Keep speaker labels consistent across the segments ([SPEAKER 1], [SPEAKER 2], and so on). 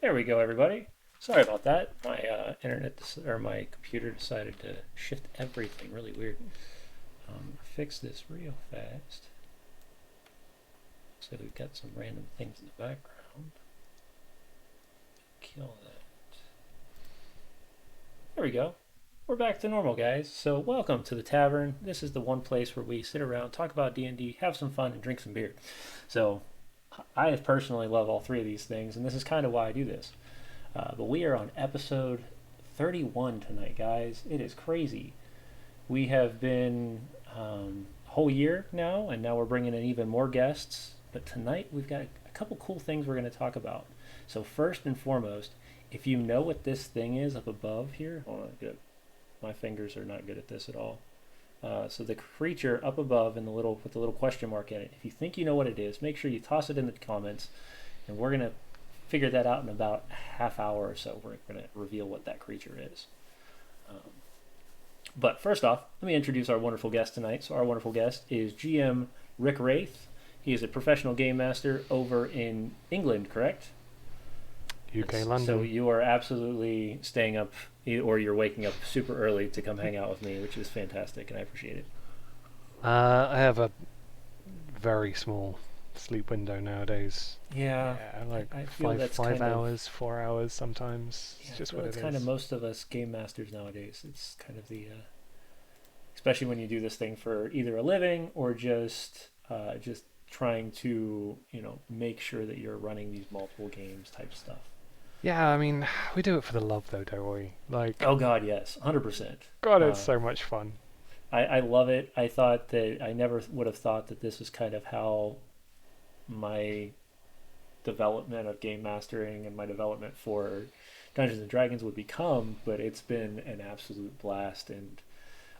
[SPEAKER 1] There we go, everybody. Sorry about that. My or my computer decided to shift everything. Really weird. Fix this real fast. So we've got some random things in the background. Kill that. There we go. We're back to normal, guys. So welcome to the tavern. This is the one place where we sit around, talk about D&D, have some fun, and drink some beer. So I personally love all three of these things, and this is kind of why I do this. But we are on episode 31 tonight, guys. It is crazy. We have been a whole year now, and now we're bringing in even more guests. But tonight we've got a couple cool things we're going to talk about. So first and foremost, if you know what this thing is up above here, hold on, good. My fingers are not good at this at all. So the creature up above in the little with the little question mark in it. If you think you know what it is, make sure you toss it in the comments, and we're gonna figure that out in about a half hour or so. We're gonna reveal what that creature is. But first off, let me introduce our wonderful guest tonight. So our wonderful guest is GM Rick Wraith. He is a professional game master over in England, correct?
[SPEAKER 2] UK,
[SPEAKER 1] Yes.
[SPEAKER 2] London.
[SPEAKER 1] So you are absolutely staying up, or you're waking up super early to come hang out with me, which is fantastic, and I appreciate it.
[SPEAKER 2] I have a very small sleep window nowadays.
[SPEAKER 1] Yeah,
[SPEAKER 2] Yeah, like
[SPEAKER 1] I feel that's
[SPEAKER 2] five
[SPEAKER 1] kind of
[SPEAKER 2] hours, 4 hours sometimes.
[SPEAKER 1] yeah,
[SPEAKER 2] It's
[SPEAKER 1] I
[SPEAKER 2] just
[SPEAKER 1] feel
[SPEAKER 2] what
[SPEAKER 1] that's
[SPEAKER 2] it
[SPEAKER 1] kind of
[SPEAKER 2] is.
[SPEAKER 1] most of us game masters nowadays. It's kind of the especially when you do this thing for either a living or just trying to make sure that you're running these multiple games type stuff.
[SPEAKER 2] Yeah, I mean, we do it for the love though, don't we? Like,
[SPEAKER 1] Oh God, yes, 100%.
[SPEAKER 2] God, it's
[SPEAKER 1] Uh,
[SPEAKER 2] so much fun.
[SPEAKER 1] I love it. I thought that I never would have thought that this was kind of how my development of game mastering and my development for Dungeons and Dragons would become, but it's been an absolute blast, and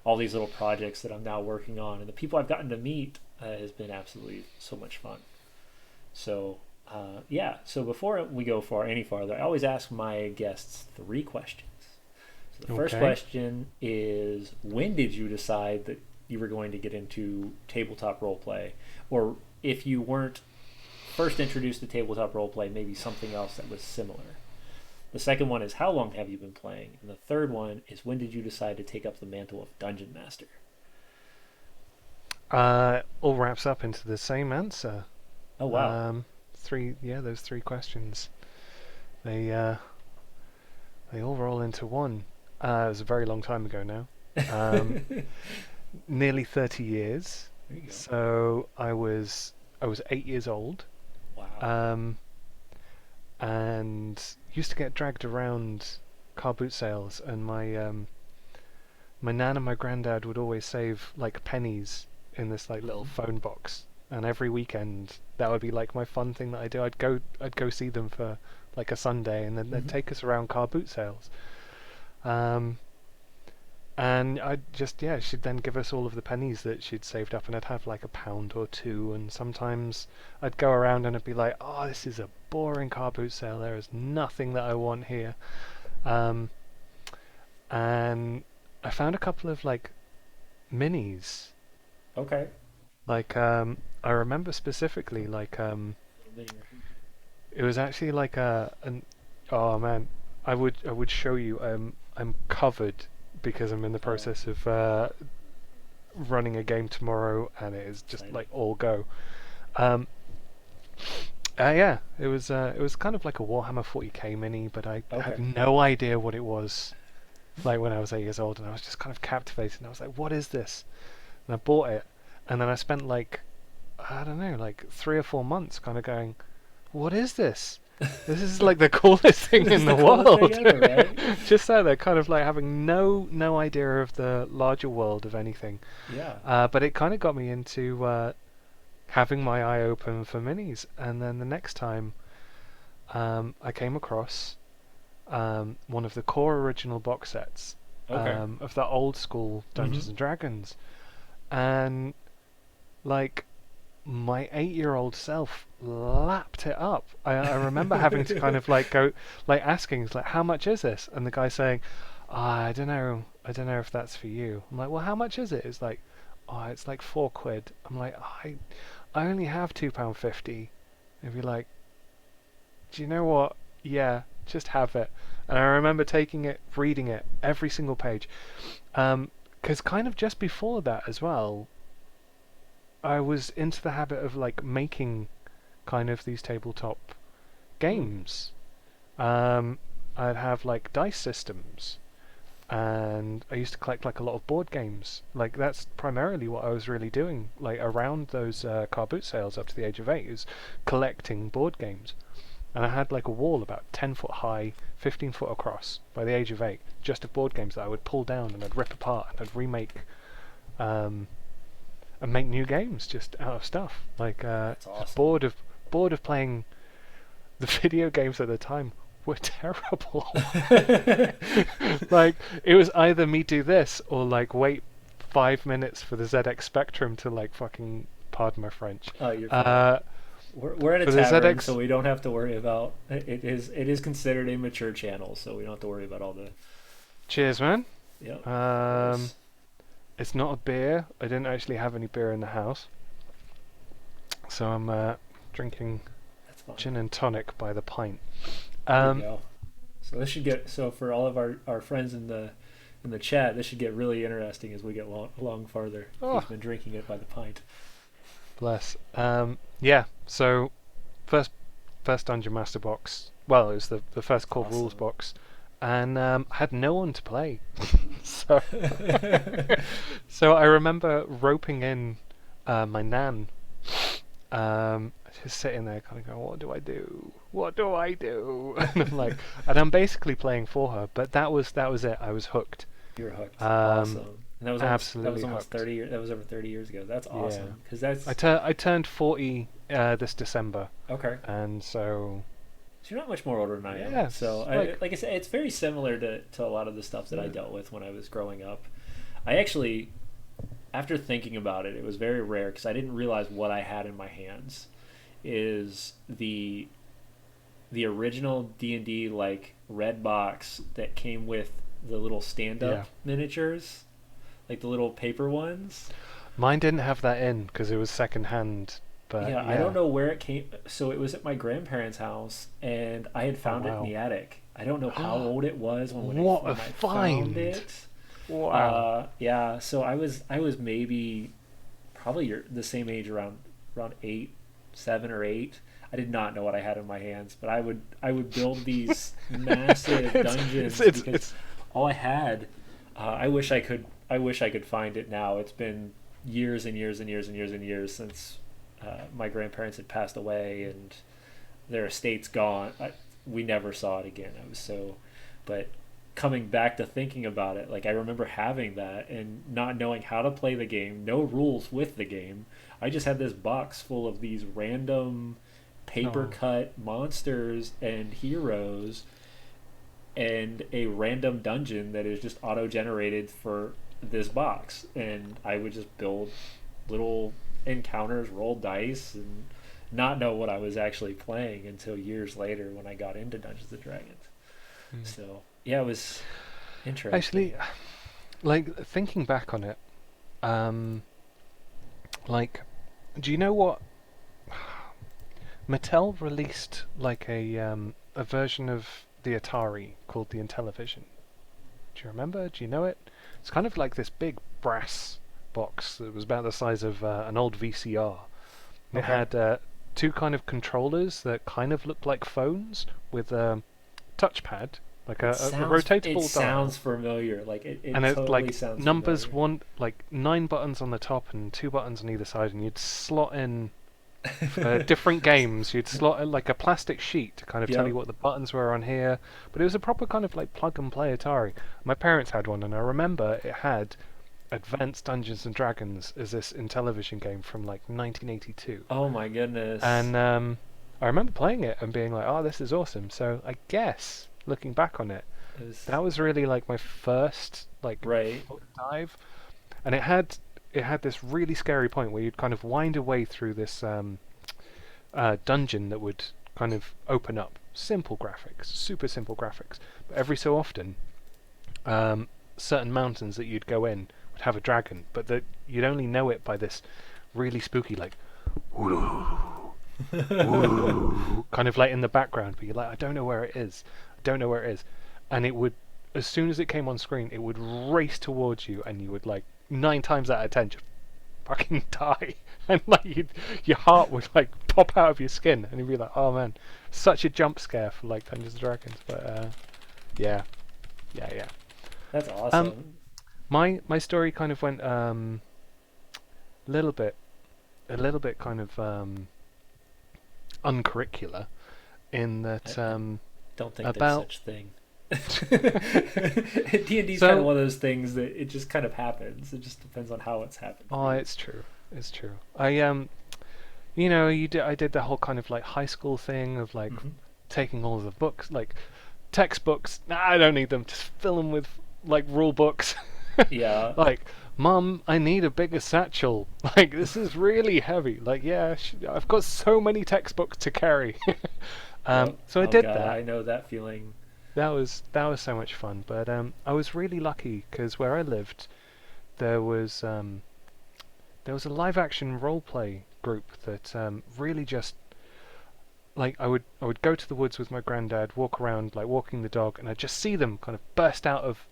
[SPEAKER 1] all these little projects that I'm now working on and the people I've gotten to meet has been absolutely so much fun. So yeah, so before we go any farther, I always ask my guests three questions. So the first
[SPEAKER 2] Okay.
[SPEAKER 1] question is, when did you decide that you were going to get into tabletop role play, or if you weren't first introduced to tabletop roleplay, maybe something else that was similar. The second one is, how long have you been playing? And the third one is, when did you decide to take up the mantle of Dungeon Master?
[SPEAKER 2] All wraps up into the same answer.
[SPEAKER 1] Oh, wow.
[SPEAKER 2] Um, those three questions. They they all roll into one. It was a very long time ago now. Um,
[SPEAKER 1] There
[SPEAKER 2] Nearly 30 years.
[SPEAKER 1] you go.
[SPEAKER 2] So I was 8 years old,
[SPEAKER 1] Wow.
[SPEAKER 2] um, and used to get dragged around car boot sales, and my nan and my granddad would always save like pennies in this like little
[SPEAKER 1] Mhm.
[SPEAKER 2] phone box, and every weekend that would be like my fun thing that I do. I'd go see them for like a Sunday, and then they'd
[SPEAKER 1] Mhm.
[SPEAKER 2] take us around car boot sales. Um, And she'd then give us all of the pennies that she'd saved up, and I'd have like a pound or two, and sometimes I'd go around and I'd be like, oh, this is a boring car boot sale, there is nothing that I want here. Um, and I found a couple of like minis.
[SPEAKER 1] Okay.
[SPEAKER 2] Like, I remember specifically, like, it was actually like oh man, I would show you, I'm covered because I'm in the
[SPEAKER 1] Oh,
[SPEAKER 2] process of running a game tomorrow, and it is just
[SPEAKER 1] exciting.
[SPEAKER 2] like all go. Um, yeah, it was kind of like a Warhammer 40k mini, but I had
[SPEAKER 1] Okay.
[SPEAKER 2] no idea what it was. Like when I was 8 years old, and I was just kind of captivated. And I was like, "What is this?" And I bought it, and then I spent like, I don't know, like 3 or 4 months, kind of going, "What is this? This is like the coolest thing
[SPEAKER 1] This is
[SPEAKER 2] in
[SPEAKER 1] the
[SPEAKER 2] the
[SPEAKER 1] coolest thing
[SPEAKER 2] world."
[SPEAKER 1] ever, right?
[SPEAKER 2] Just out there, kind of like having no idea of the larger world of anything.
[SPEAKER 1] Yeah.
[SPEAKER 2] But it kind of got me into having my eye open for minis. And then the next time I came across one of the core original box sets
[SPEAKER 1] Okay.
[SPEAKER 2] of the old school
[SPEAKER 1] Mm-hmm.
[SPEAKER 2] Dungeons and Dragons. And like my 8 year old self lapped it up. I remember having to kind of like go, like asking, like, how much is this? And the guy saying, I don't know. I don't know if that's for you. I'm like, well, how much is it? It's like, oh, it's like £4. I'm like, I only have £2.50. If you're like, do you know what? Yeah. just have it. And I remember taking it, reading it, every single page. Because kind of just before that as well, I was into the habit of like making kind of these tabletop
[SPEAKER 1] Hmm.
[SPEAKER 2] games. Um, I'd have like dice systems, and I used to collect like a lot of board games. Like that's primarily what I was really doing. Like around those car boot sales up to the age of 8, is collecting board games. And I had like a wall about 10 foot high, 15 foot across by the age of 8, just of board games that I would pull down and I'd rip apart and I'd remake, um, and make new games just out of stuff. Like
[SPEAKER 1] That's
[SPEAKER 2] just
[SPEAKER 1] awesome.
[SPEAKER 2] bored of playing the video games at the time were terrible. Like it was either me do this or like wait 5 minutes for the ZX Spectrum to like fucking, pardon my French.
[SPEAKER 1] Oh, you're fine.
[SPEAKER 2] Uh,
[SPEAKER 1] We're at a
[SPEAKER 2] for the
[SPEAKER 1] tavern, so
[SPEAKER 2] ZX.
[SPEAKER 1] we don't have to worry about it is considered a mature channel, so we don't have to worry about all the.
[SPEAKER 2] Cheers, man.
[SPEAKER 1] Yep, of
[SPEAKER 2] Um,
[SPEAKER 1] course.
[SPEAKER 2] it's not a beer. I didn't actually have any beer in the house, so I'm drinking
[SPEAKER 1] That's fine.
[SPEAKER 2] gin and tonic by the pint.
[SPEAKER 1] There you
[SPEAKER 2] Um,
[SPEAKER 1] go. So this should get so for all of our friends in the chat, this should get really interesting as we get along farther. He's
[SPEAKER 2] oh,
[SPEAKER 1] been drinking it by the pint.
[SPEAKER 2] bless. Yeah. So first Dungeon Master box. Well, it was the first core rules
[SPEAKER 1] Awesome.
[SPEAKER 2] box, and had no one to play. So so I remember roping in my nan, just sitting there, kind of going, "What do I do? What do I do?" And I'm like, and I'm basically playing for her. But that was it. I was hooked.
[SPEAKER 1] You're hooked.
[SPEAKER 2] Um,
[SPEAKER 1] Awesome. And that was
[SPEAKER 2] absolutely
[SPEAKER 1] almost
[SPEAKER 2] hooked.
[SPEAKER 1] 30 years. That was over 30 years ago. That's
[SPEAKER 2] Yeah.
[SPEAKER 1] awesome because that's
[SPEAKER 2] I turned 40 this December,
[SPEAKER 1] okay.
[SPEAKER 2] and so
[SPEAKER 1] So you're not much more older than I am. So
[SPEAKER 2] yes,
[SPEAKER 1] I
[SPEAKER 2] like
[SPEAKER 1] like I said, it's very similar to a lot of the stuff that I dealt with when I was growing up. I actually, after thinking about it, it was very rare because I didn't realize what I had in my hands. Is the original D&D like red box that came with the little
[SPEAKER 2] yeah.
[SPEAKER 1] stand-up miniatures, like the little paper ones.
[SPEAKER 2] Mine didn't have that in because it was second hand, but
[SPEAKER 1] Yeah, I don't
[SPEAKER 2] yeah.
[SPEAKER 1] know where it came. So it was at my grandparents' house, and I had
[SPEAKER 2] Oh
[SPEAKER 1] found it in
[SPEAKER 2] wow.
[SPEAKER 1] the attic. I don't know how old it was
[SPEAKER 2] What a
[SPEAKER 1] when I found
[SPEAKER 2] find!
[SPEAKER 1] it.
[SPEAKER 2] Wow.
[SPEAKER 1] Yeah. So I was maybe probably the same age around 8, 7 or 8. I did not know what I had in my hands, but I would build these massive dungeons because
[SPEAKER 2] It's
[SPEAKER 1] all I had. I wish I could find it now. It's been years and years and years and years and years since my grandparents had passed away and their estate's gone. We never saw it again. I was so, but coming back to thinking about it, like I remember having that and not knowing how to play the game, no rules with the game. I just had this box full of these random paper
[SPEAKER 2] oh,
[SPEAKER 1] cut monsters and heroes and a random dungeon that is just auto generated for this box. And I would just build little encounters, roll dice, and not know what I was actually playing until years later when I got into Dungeons and Dragons.
[SPEAKER 2] hmm.
[SPEAKER 1] So yeah, it was interesting.
[SPEAKER 2] Actually, like thinking back on it, um, like, do you know what Mattel released like a version of the Atari called the Intellivision? Do you remember? Do you know it? It's kind of like this big brass box that was about the size of an old VCR. And it
[SPEAKER 1] Okay.
[SPEAKER 2] had two kind of controllers that kind of looked like phones with a touchpad, like a
[SPEAKER 1] It
[SPEAKER 2] rotatable dial.
[SPEAKER 1] sounds familiar. Like
[SPEAKER 2] And
[SPEAKER 1] it
[SPEAKER 2] it
[SPEAKER 1] totally
[SPEAKER 2] like
[SPEAKER 1] sounds
[SPEAKER 2] numbers
[SPEAKER 1] familiar.
[SPEAKER 2] one, like 9 buttons on the top and 2 buttons on either side, and you'd slot in for different games. You'd slot in like a plastic sheet to kind of tell you
[SPEAKER 1] Yep.
[SPEAKER 2] what the buttons were on here, but it was a proper kind of like plug and play Atari. My parents had one, and I remember it had Advanced Dungeons and Dragons as this Intellivision game from like 1982,
[SPEAKER 1] Oh my goodness.
[SPEAKER 2] and I remember playing it and being like, "Oh, this is awesome." So I guess looking back on it,
[SPEAKER 1] It was
[SPEAKER 2] that was really like my first like
[SPEAKER 1] right.
[SPEAKER 2] foot dive, and it had this really scary point where you'd kind of wind away through this dungeon that would kind of open up. Simple graphics, super simple graphics, but every so often, um, certain mountains that you'd go in would have a dragon, but that you'd only know it by this really spooky like kind of like in the background, but you're like, I don't know where it is. don't know where it is, and it would, as soon as it came on screen, it would race towards you, and you would like 9 times out of 10 just fucking die, and like your heart would like pop out of your skin, and you'd be like, oh man, such a jump scare for like Dungeons and Dragons. But yeah, yeah.
[SPEAKER 1] That's
[SPEAKER 2] Um,
[SPEAKER 1] awesome.
[SPEAKER 2] my story kind of went little bit a little bit kind of uncurricular in that
[SPEAKER 1] I don't think there's
[SPEAKER 2] about
[SPEAKER 1] such thing. D&D is kind of
[SPEAKER 2] so
[SPEAKER 1] one of those things that it just kind of happens. It just depends on how it's happened for
[SPEAKER 2] oh
[SPEAKER 1] you.
[SPEAKER 2] it's true, it's true. I did the whole kind of like high school thing of like
[SPEAKER 1] Hmm.
[SPEAKER 2] taking all of the books, like textbooks. Nah, I don't need them. Just fill them with like rule books.
[SPEAKER 1] Yeah.
[SPEAKER 2] Like, Mum, I need a bigger satchel. Like, this is really heavy. Like, yeah, I've got so many textbooks to carry.
[SPEAKER 1] Yep.
[SPEAKER 2] So I
[SPEAKER 1] Oh
[SPEAKER 2] did
[SPEAKER 1] God,
[SPEAKER 2] that.
[SPEAKER 1] I know that feeling.
[SPEAKER 2] That was so much fun. But I was really lucky because where I lived, there was um, there was a live action role play group that really just like I would go to the woods with my granddad, walk around like walking the dog, and I'd just see them kind of burst out of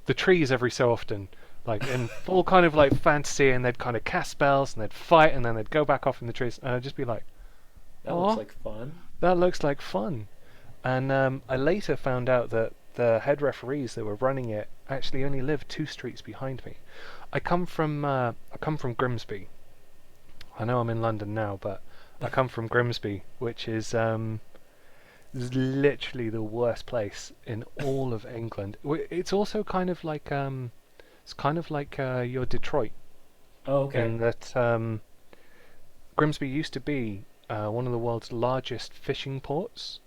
[SPEAKER 2] the trees every so often, like in full kind of like fantasy, and they'd kind of cast spells and they'd fight, and then they'd go back off in the trees, and I'd just be like,
[SPEAKER 1] That looks
[SPEAKER 2] "Oh,
[SPEAKER 1] like fun.
[SPEAKER 2] that looks like fun." And I later found out that the head referees that were running it actually only lived 2 streets behind me. I come from Grimsby. I know I'm in London now, but I come from Grimsby, which is literally the worst place in all of England. It's also kind of like it's kind of like your Detroit
[SPEAKER 1] Oh, okay.
[SPEAKER 2] in that Grimsby used to be one of the world's largest fishing ports.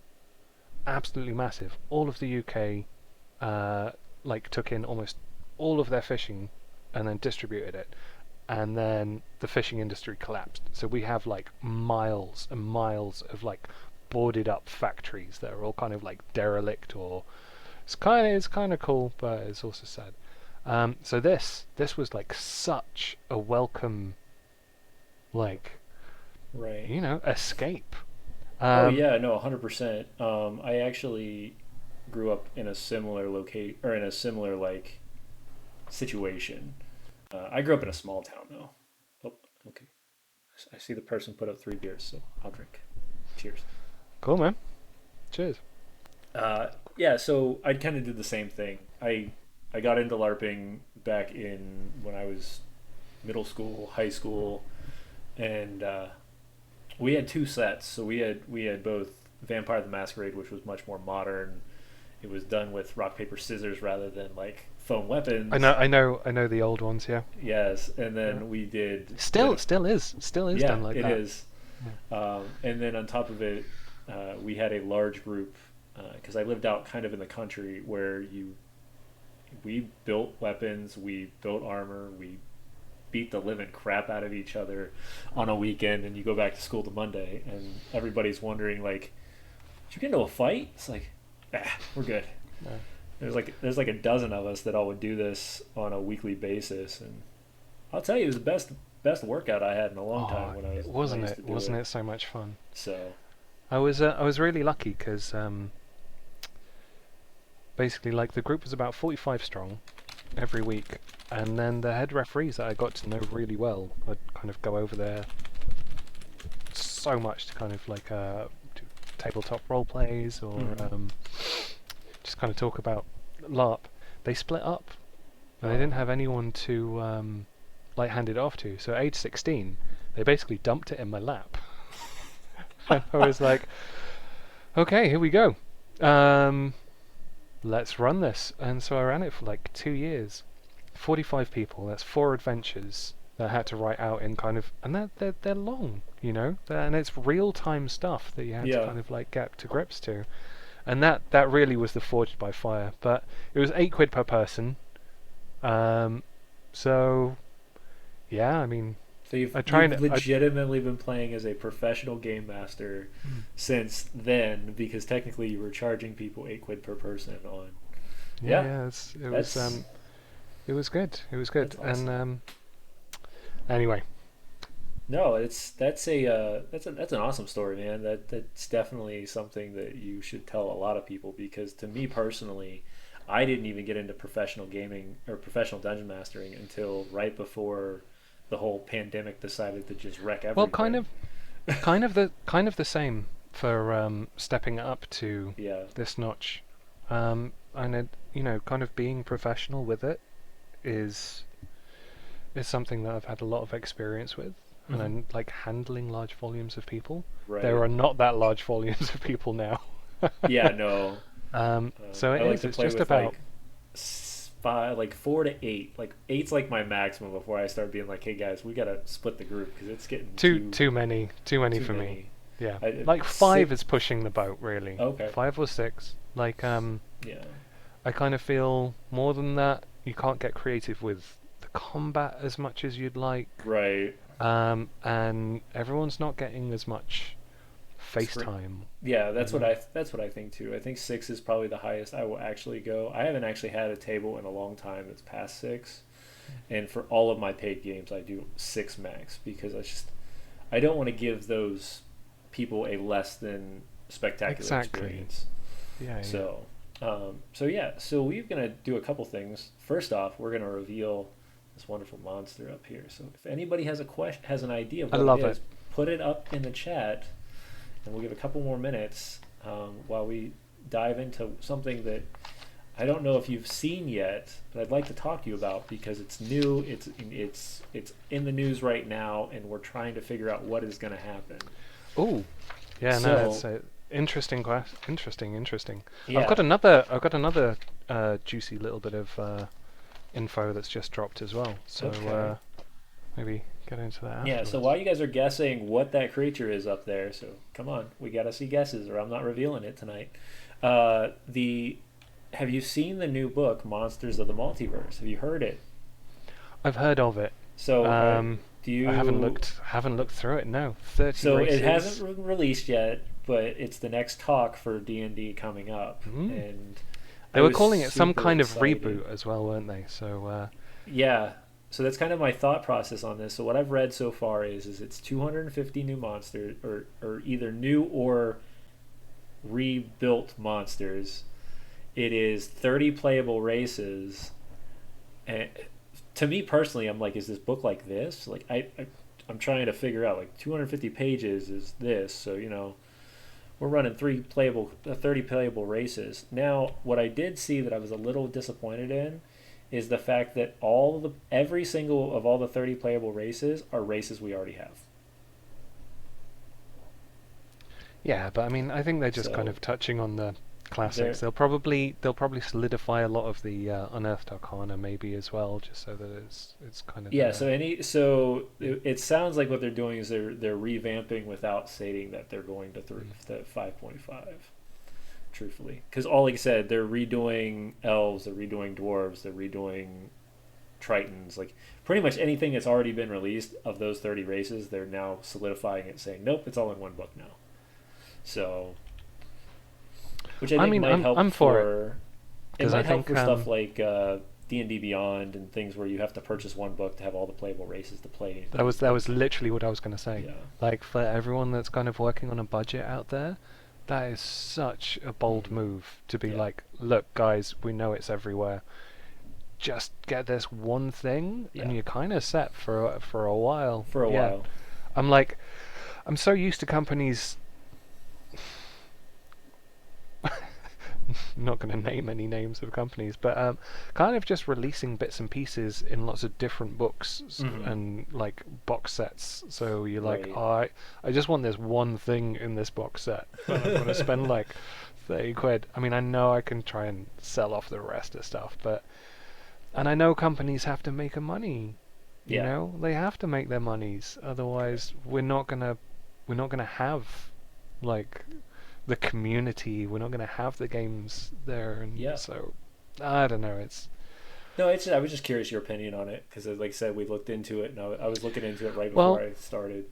[SPEAKER 2] Absolutely massive. All of the UK like took in almost all of their fishing and then distributed it. And then the fishing industry collapsed. So we have like miles and miles of like boarded up factories that are all kind of like derelict, or it's kind of cool, but it's also sad. So this was like such a welcome, like,
[SPEAKER 1] Right.
[SPEAKER 2] escape.
[SPEAKER 1] Oh
[SPEAKER 2] Um,
[SPEAKER 1] yeah, no, 100%. I actually grew up in a similar locate or in a similar like situation. I grew up in a small town though. Oh, okay. I see the person put up 3 beers, so I'll drink. Cheers.
[SPEAKER 2] cool man. Cheers.
[SPEAKER 1] Yeah, so I kind of did the same thing. I got into LARPing back in when I was middle school, high school, and we had 2 sets. So we had both Vampire the Masquerade, which was much more modern. It was done with rock paper scissors rather than like foam
[SPEAKER 2] I know,
[SPEAKER 1] weapons.
[SPEAKER 2] I know, I know the old ones. Yeah,
[SPEAKER 1] Yes, and
[SPEAKER 2] yeah.
[SPEAKER 1] then we did
[SPEAKER 2] Still is
[SPEAKER 1] yeah,
[SPEAKER 2] done like
[SPEAKER 1] it
[SPEAKER 2] that.
[SPEAKER 1] is.
[SPEAKER 2] Yeah.
[SPEAKER 1] And then on top of it, we had a large group because I lived out kind of in the country where we built weapons, we built armor, we beat the living crap out of each other on a weekend, and you go back to school the Monday, and everybody's wondering like, did you get into a fight? It's like, we're good.
[SPEAKER 2] No.
[SPEAKER 1] There's like a dozen of us that all would do this on a weekly basis, and I'll tell you, it was the best workout I had in a long time
[SPEAKER 2] Oh,
[SPEAKER 1] when I
[SPEAKER 2] wasn't
[SPEAKER 1] used
[SPEAKER 2] it?
[SPEAKER 1] to do
[SPEAKER 2] Wasn't
[SPEAKER 1] it.
[SPEAKER 2] it so much fun?
[SPEAKER 1] So
[SPEAKER 2] I was really lucky because basically like the group was about 45 strong every week, and then the head referees that I got to know really well, I'd kind of go over there so much to kind of like do tabletop role plays, or
[SPEAKER 1] mhm.
[SPEAKER 2] just kind of talk about LARP. They split up, and they didn't
[SPEAKER 1] Oh,
[SPEAKER 2] have anyone to like hand it off to. So at age 16, they basically dumped it in my lap, and I was like, okay, here we go. Um, let's run this. And so I ran it for like 2 years. 45 people, that's 4 adventures that I had to write out in kind of, and they're long, and it's real time stuff that you had to
[SPEAKER 1] yeah.
[SPEAKER 2] kind of like get to grips to. And that really was the Forged by Fire. But it was £8 per person. Um, so yeah, I mean,
[SPEAKER 1] So you've
[SPEAKER 2] I try
[SPEAKER 1] you've
[SPEAKER 2] and I
[SPEAKER 1] legitimately been playing as a professional game master since then, because technically you were charging people 8 quid per person on.
[SPEAKER 2] yeah,
[SPEAKER 1] Yeah,
[SPEAKER 2] yeah,
[SPEAKER 1] that's
[SPEAKER 2] it was good. It was good.
[SPEAKER 1] that's
[SPEAKER 2] And
[SPEAKER 1] awesome.
[SPEAKER 2] anyway,
[SPEAKER 1] No, that's an awesome story, man. That's definitely something that you should tell a lot of people because to me personally, I didn't even get into professional gaming or professional dungeon mastering until right before the whole pandemic decided to just wreck
[SPEAKER 2] Well,
[SPEAKER 1] everything.
[SPEAKER 2] kind of the same for stepping up to
[SPEAKER 1] Yeah.
[SPEAKER 2] this notch. And kind of being professional with it is something that I've had a lot of experience with, and
[SPEAKER 1] Hmm.
[SPEAKER 2] I'm like handling large volumes of people. There
[SPEAKER 1] Right.
[SPEAKER 2] are not that large volumes of people now.
[SPEAKER 1] Yeah. No.
[SPEAKER 2] So
[SPEAKER 1] I
[SPEAKER 2] it
[SPEAKER 1] like
[SPEAKER 2] is.
[SPEAKER 1] to
[SPEAKER 2] It's
[SPEAKER 1] play
[SPEAKER 2] just
[SPEAKER 1] with
[SPEAKER 2] about
[SPEAKER 1] like five, like 4 to 8. Like eight's like my maximum before I start being like, hey guys, we gotta split the group because it's getting
[SPEAKER 2] too many
[SPEAKER 1] too
[SPEAKER 2] for me.
[SPEAKER 1] many.
[SPEAKER 2] Yeah,
[SPEAKER 1] I
[SPEAKER 2] like five
[SPEAKER 1] six.
[SPEAKER 2] is pushing the boat really.
[SPEAKER 1] Okay.
[SPEAKER 2] 5 or 6. Like
[SPEAKER 1] Yeah.
[SPEAKER 2] I kind of feel more than that. You can't get creative with the combat as much as you'd like.
[SPEAKER 1] Right.
[SPEAKER 2] And everyone's not getting as much
[SPEAKER 1] Screen.
[SPEAKER 2] FaceTime,
[SPEAKER 1] Yeah,
[SPEAKER 2] you know.
[SPEAKER 1] that's what I think too. I think 6 is probably the highest I will actually go. I haven't actually had a table in a long time that's past 6, and for all of my paid games, I do 6 max because I don't want to give those people a less than spectacular
[SPEAKER 2] Exactly.
[SPEAKER 1] experience.
[SPEAKER 2] Yeah, yeah.
[SPEAKER 1] So yeah, so we're gonna do a couple things. First off, we're gonna reveal this wonderful monster up here. So if anybody has a question, has an idea of
[SPEAKER 2] I
[SPEAKER 1] what it
[SPEAKER 2] love it.
[SPEAKER 1] is, put it up in the chat, and we'll give a couple more minutes while we dive into something that I don't know if you've seen yet, but I'd like to talk to you about because it's new. It's in the news right now, and we're trying to figure out what is going to happen.
[SPEAKER 2] Oh, yeah. No, it's
[SPEAKER 1] So
[SPEAKER 2] a interesting class. Interesting, interesting.
[SPEAKER 1] yeah,
[SPEAKER 2] I've got another juicy little bit of info that's just dropped as well. So
[SPEAKER 1] okay.
[SPEAKER 2] maybe get into that
[SPEAKER 1] Yeah, so
[SPEAKER 2] afterwards.
[SPEAKER 1] while you guys are guessing what that creature is up there, so come on, we gotta see guesses, or I'm not revealing it tonight. The Have you seen the new book, Monsters of the Multiverse? Have you heard it?
[SPEAKER 2] I've heard of it.
[SPEAKER 1] So,
[SPEAKER 2] Um,
[SPEAKER 1] do
[SPEAKER 2] I
[SPEAKER 1] you?
[SPEAKER 2] haven't looked through it. No, 30
[SPEAKER 1] So it hasn't
[SPEAKER 2] races.
[SPEAKER 1] released yet, but it's the next talk for D&D coming up,
[SPEAKER 2] Mm.
[SPEAKER 1] and
[SPEAKER 2] They
[SPEAKER 1] I
[SPEAKER 2] were
[SPEAKER 1] was
[SPEAKER 2] calling it some
[SPEAKER 1] super
[SPEAKER 2] kind of
[SPEAKER 1] excited.
[SPEAKER 2] reboot as well, weren't they? So
[SPEAKER 1] Yeah, so that's kind of my thought process on this. So what I've read so far is it's 250 new monsters, or either new or rebuilt monsters. It is 30 playable races, and to me personally, I'm like, is this book like this? Like I'm trying to figure out like 250 pages is this, so we're running 30 playable races. Now, what I did see that I was a little disappointed in is the fact that every single of all the 30 playable races are races we already have.
[SPEAKER 2] yeah, but I mean, I think they're just kind
[SPEAKER 1] So
[SPEAKER 2] of touching on the classics.
[SPEAKER 1] there,
[SPEAKER 2] They'll probably solidify a lot of the unearthed arcana maybe as well, just so that it's kind of
[SPEAKER 1] yeah.
[SPEAKER 2] there.
[SPEAKER 1] It sounds like what they're doing is they're revamping without stating that they're going to
[SPEAKER 2] Mm.
[SPEAKER 1] the 5.5. Truthfully, because all like I said, they're redoing elves, they're redoing dwarves, they're redoing Tritons, like pretty much anything that's already been released of those 30 races, they're now solidifying it, saying, nope, it's all in one book now. So, which I
[SPEAKER 2] I
[SPEAKER 1] think
[SPEAKER 2] mean,
[SPEAKER 1] might help
[SPEAKER 2] I'm for it
[SPEAKER 1] for it
[SPEAKER 2] because I
[SPEAKER 1] might help
[SPEAKER 2] think
[SPEAKER 1] for stuff like D&D Beyond and things where you have to purchase one book to have all the playable races to play
[SPEAKER 2] that
[SPEAKER 1] those
[SPEAKER 2] was
[SPEAKER 1] books.
[SPEAKER 2] literally what I was going to say.
[SPEAKER 1] Yeah.
[SPEAKER 2] Like for everyone that's kind of working on a budget out there, that is such a bold
[SPEAKER 1] Mm-hmm.
[SPEAKER 2] move to be
[SPEAKER 1] Yeah.
[SPEAKER 2] like, look, guys, we know it's everywhere. Just get this one thing, and
[SPEAKER 1] Yeah.
[SPEAKER 2] you're kind of set for a while.
[SPEAKER 1] For a
[SPEAKER 2] Yeah,
[SPEAKER 1] while.
[SPEAKER 2] I'm like, I'm so used to companies. Not going to name any names of companies, but kind of just releasing bits and pieces in lots of different books
[SPEAKER 1] Mm-hmm.
[SPEAKER 2] and like box sets. So you're like,
[SPEAKER 1] Right.
[SPEAKER 2] oh, I just want this one thing in this box set, and I'm going to spend like 30 quid. I mean, I know I can try and sell off the rest of stuff, but and I know companies have to make a money. You
[SPEAKER 1] Yeah.
[SPEAKER 2] know, they have to make their monies.
[SPEAKER 1] Okay.
[SPEAKER 2] Otherwise, we're not gonna have like the community. We're not gonna have the games there, and
[SPEAKER 1] Yeah.
[SPEAKER 2] so I don't know. It's
[SPEAKER 1] No, I was just curious your opinion on it because, like I said, we looked into it, and I was looking into it right before
[SPEAKER 2] well,
[SPEAKER 1] I started.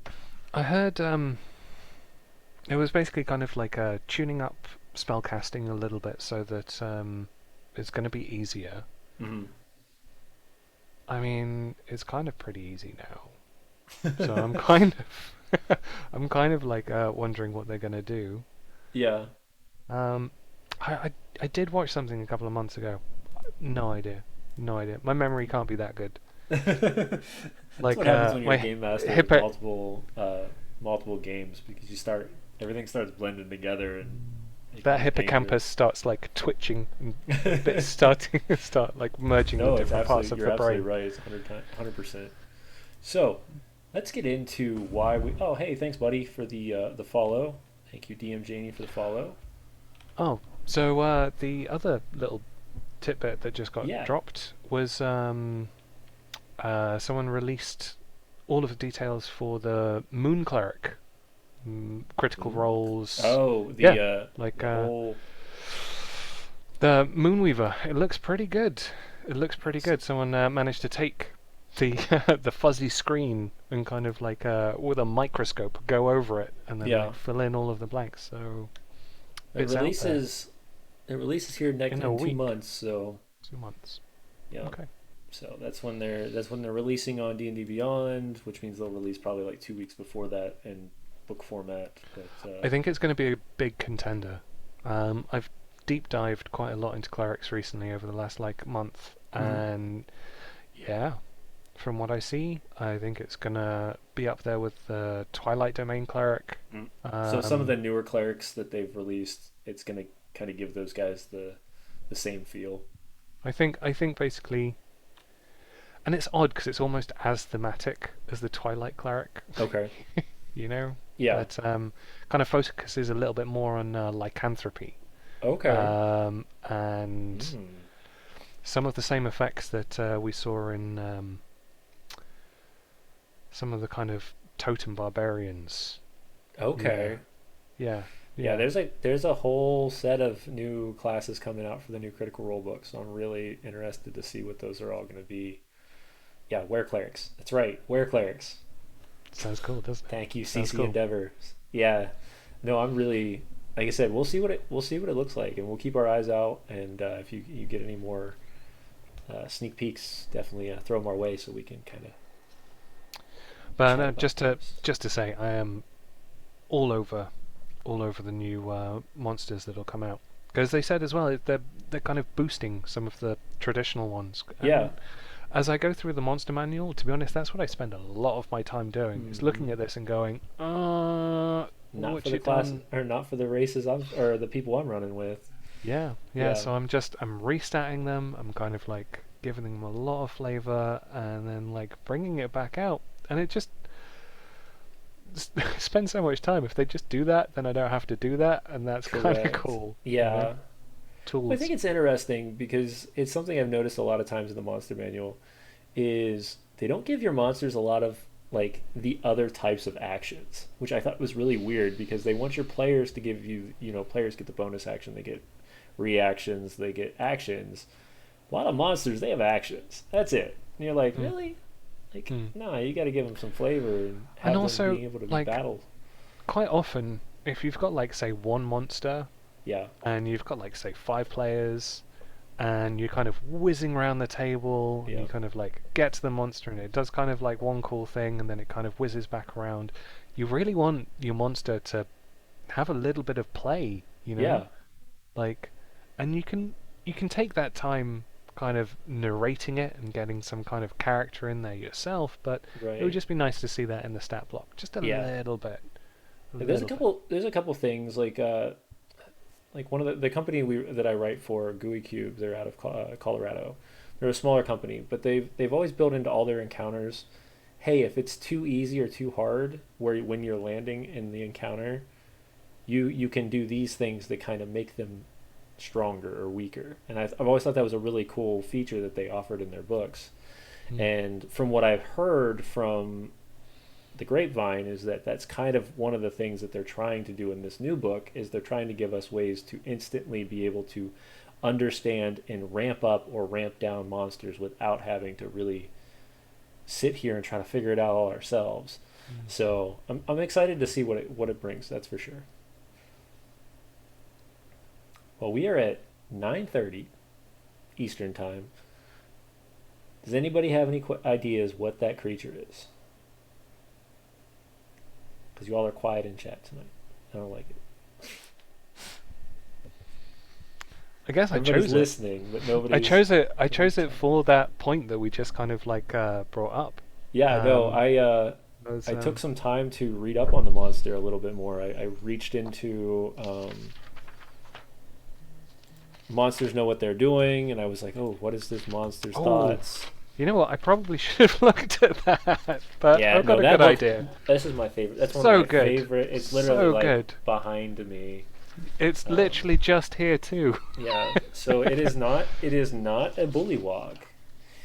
[SPEAKER 2] I heard it was basically kind of like tuning up spellcasting a little bit so that it's gonna be easier.
[SPEAKER 1] Mm-hmm.
[SPEAKER 2] I mean, it's kind of pretty easy now. So I'm kind of I'm kind of like wondering what they're gonna do.
[SPEAKER 1] Yeah.
[SPEAKER 2] Um, I did watch something a couple of months ago. No idea, no idea. My memory can't be that good.
[SPEAKER 1] That's what
[SPEAKER 2] Like
[SPEAKER 1] happens when you're a
[SPEAKER 2] my
[SPEAKER 1] game master with
[SPEAKER 2] hippo
[SPEAKER 1] multiple games because everything starts blending together and it can
[SPEAKER 2] that
[SPEAKER 1] be painful.
[SPEAKER 2] hippocampus starts like twitching and bits starting start like merging with
[SPEAKER 1] No, it's
[SPEAKER 2] different parts
[SPEAKER 1] absolutely
[SPEAKER 2] of
[SPEAKER 1] you're
[SPEAKER 2] the
[SPEAKER 1] absolutely
[SPEAKER 2] brain.
[SPEAKER 1] right. It's 100%. So, let's get into why we. Oh, hey, thanks, buddy, for the follow. Thank you, DM Janie, for the follow.
[SPEAKER 2] Oh, so the other little tidbit that just got
[SPEAKER 1] Yeah.
[SPEAKER 2] dropped was someone released all of the details for the Moon Cleric critical
[SPEAKER 1] Moon.
[SPEAKER 2] roles.
[SPEAKER 1] Oh,
[SPEAKER 2] Yeah, like
[SPEAKER 1] the whole.
[SPEAKER 2] the Moonweaver. It looks pretty good. It looks pretty
[SPEAKER 1] So,
[SPEAKER 2] good. Someone managed to take the the fuzzy screen and kind of like with a microscope go over it and then like
[SPEAKER 1] yeah,
[SPEAKER 2] fill in all of the blanks. So
[SPEAKER 1] it
[SPEAKER 2] it's out there
[SPEAKER 1] releases. It releases here next
[SPEAKER 2] in a
[SPEAKER 1] in two
[SPEAKER 2] week,
[SPEAKER 1] months. So
[SPEAKER 2] 2 months.
[SPEAKER 1] yeah.
[SPEAKER 2] Okay.
[SPEAKER 1] So that's when they're releasing on D and D Beyond, which means they'll release probably like 2 weeks before that in book format. But
[SPEAKER 2] I think it's going to be a big contender. I've deep dived quite a lot into clerics recently over the last like month,
[SPEAKER 1] mhm.
[SPEAKER 2] and yeah, from what I see, I think it's gonna be up there with the Twilight Domain cleric.
[SPEAKER 1] Mm. So some of
[SPEAKER 2] Um,
[SPEAKER 1] the newer clerics that they've released, it's gonna kind of give those guys the same feel.
[SPEAKER 2] I think basically, and it's odd because it's almost as thematic as the Twilight cleric,
[SPEAKER 1] Okay.
[SPEAKER 2] you know,
[SPEAKER 1] Yeah.
[SPEAKER 2] but kind of focuses a little bit more on lycanthropy
[SPEAKER 1] Okay.
[SPEAKER 2] and
[SPEAKER 1] Mm.
[SPEAKER 2] some of the same effects that we saw in some of the kind of totem barbarians. Yeah,
[SPEAKER 1] Okay.
[SPEAKER 2] yeah,
[SPEAKER 1] Yeah,
[SPEAKER 2] yeah.
[SPEAKER 1] there's a whole set of new classes coming out for the new Critical Role book, so I'm really interested to see what those are all going to be. Yeah, were clerics. That's right, were clerics.
[SPEAKER 2] Sounds cool, doesn't it?
[SPEAKER 1] Thank you,
[SPEAKER 2] Sounds
[SPEAKER 1] CC
[SPEAKER 2] cool.
[SPEAKER 1] Endeavor. Yeah, no, I'm really like I said. We'll see what it looks like, and we'll keep our eyes out. And if you get any more sneak peeks, definitely throw them our way so we can kind of
[SPEAKER 2] But
[SPEAKER 1] chat about those.
[SPEAKER 2] just to say, I am all over all over the new monsters that'll come out because they said as well they're kind of boosting some of the traditional ones.
[SPEAKER 1] Yeah.
[SPEAKER 2] And as I go through the monster manual, to be honest, that's what I spend a lot of my time doing is looking
[SPEAKER 1] Hmm.
[SPEAKER 2] at this and going,
[SPEAKER 1] Not for
[SPEAKER 2] what
[SPEAKER 1] the
[SPEAKER 2] you
[SPEAKER 1] class
[SPEAKER 2] done?
[SPEAKER 1] or not for the races or the people I'm running with.
[SPEAKER 2] Yeah, yeah.
[SPEAKER 1] Yeah.
[SPEAKER 2] So I'm restatting them. I'm kind of like giving them a lot of flavor and then like bringing it back out, and it just spend so much time. If they just do that, then I don't have to do that, and that's kind of
[SPEAKER 1] Correct.
[SPEAKER 2] cool, you know.
[SPEAKER 1] Yeah. Well, I think
[SPEAKER 2] Tools.
[SPEAKER 1] it's interesting because it's something I've noticed a lot of times in the monster manual is they don't give your monsters a lot of like the other types of actions, which I thought was really weird because they want your players to give players get the bonus action, they get reactions, they get actions. A lot of monsters, they have actions. That's it. And you're like,
[SPEAKER 2] Mm.
[SPEAKER 1] really? Like,
[SPEAKER 2] Mm.
[SPEAKER 1] no, you got to give them some flavor and
[SPEAKER 2] And
[SPEAKER 1] have them
[SPEAKER 2] also,
[SPEAKER 1] being able to be
[SPEAKER 2] like,
[SPEAKER 1] battled.
[SPEAKER 2] quite often, if you've got like say one monster
[SPEAKER 1] Yeah.
[SPEAKER 2] and you've got like say 5 players and you're kind of whizzing around the table and
[SPEAKER 1] Yeah.
[SPEAKER 2] you kind of like get to the monster and it does kind of like one cool thing and then it kind of whizzes back around. You really want your monster to have a little bit of play, you know?
[SPEAKER 1] Yeah.
[SPEAKER 2] Like, and you can take that time kind of narrating it and getting some kind of character in there yourself, but it would
[SPEAKER 1] Right.
[SPEAKER 2] just be nice to see that in the stat block, just a
[SPEAKER 1] Yeah.
[SPEAKER 2] little bit, a
[SPEAKER 1] There's a
[SPEAKER 2] little bit.
[SPEAKER 1] couple. There's a couple things like one of the company that I write for, GUI Cube. They're out of Colorado. They're a smaller company, but they've always built into all their encounters. Hey, if it's too easy or too hard, when you're landing in the encounter, you can do these things that kind of make them stronger or weaker. And I've always thought that was a really cool feature that they offered in their books.
[SPEAKER 2] Mm.
[SPEAKER 1] And from what I've heard from the grapevine is that that's kind of one of the things that they're trying to do in this new book is they're trying to give us ways to instantly be able to understand and ramp up or ramp down monsters without having to really sit here and try to figure it out all ourselves.
[SPEAKER 2] Mm.
[SPEAKER 1] So I'm excited to see what it brings. That's for sure. Well, we are at 9:30 Eastern time. Does anybody have any ideas what that creature is? because you all are quiet in chat tonight. I don't like it.
[SPEAKER 2] I guess I
[SPEAKER 1] Everybody's
[SPEAKER 2] chose it.
[SPEAKER 1] listening, but
[SPEAKER 2] I
[SPEAKER 1] nobody's
[SPEAKER 2] chose it. I chose
[SPEAKER 1] nobody's
[SPEAKER 2] it
[SPEAKER 1] talking.
[SPEAKER 2] for that point that we just kind of like brought up.
[SPEAKER 1] Yeah, no,
[SPEAKER 2] Um, was
[SPEAKER 1] I took some time to read up on the monster a little bit more. I reached into monsters know what they're doing, and I was like, oh, what is this monster's
[SPEAKER 2] oh,
[SPEAKER 1] thoughts?
[SPEAKER 2] you know what? I probably should have looked at that, but
[SPEAKER 1] Yeah,
[SPEAKER 2] I've got
[SPEAKER 1] no,
[SPEAKER 2] a
[SPEAKER 1] that
[SPEAKER 2] good
[SPEAKER 1] book.
[SPEAKER 2] idea.
[SPEAKER 1] This is my favorite. That's one of
[SPEAKER 2] So
[SPEAKER 1] my
[SPEAKER 2] good,
[SPEAKER 1] favorite. It's literally
[SPEAKER 2] so
[SPEAKER 1] like
[SPEAKER 2] good.
[SPEAKER 1] behind me.
[SPEAKER 2] It's
[SPEAKER 1] Um,
[SPEAKER 2] literally just here too.
[SPEAKER 1] yeah, so it is not. It is not a bullywog.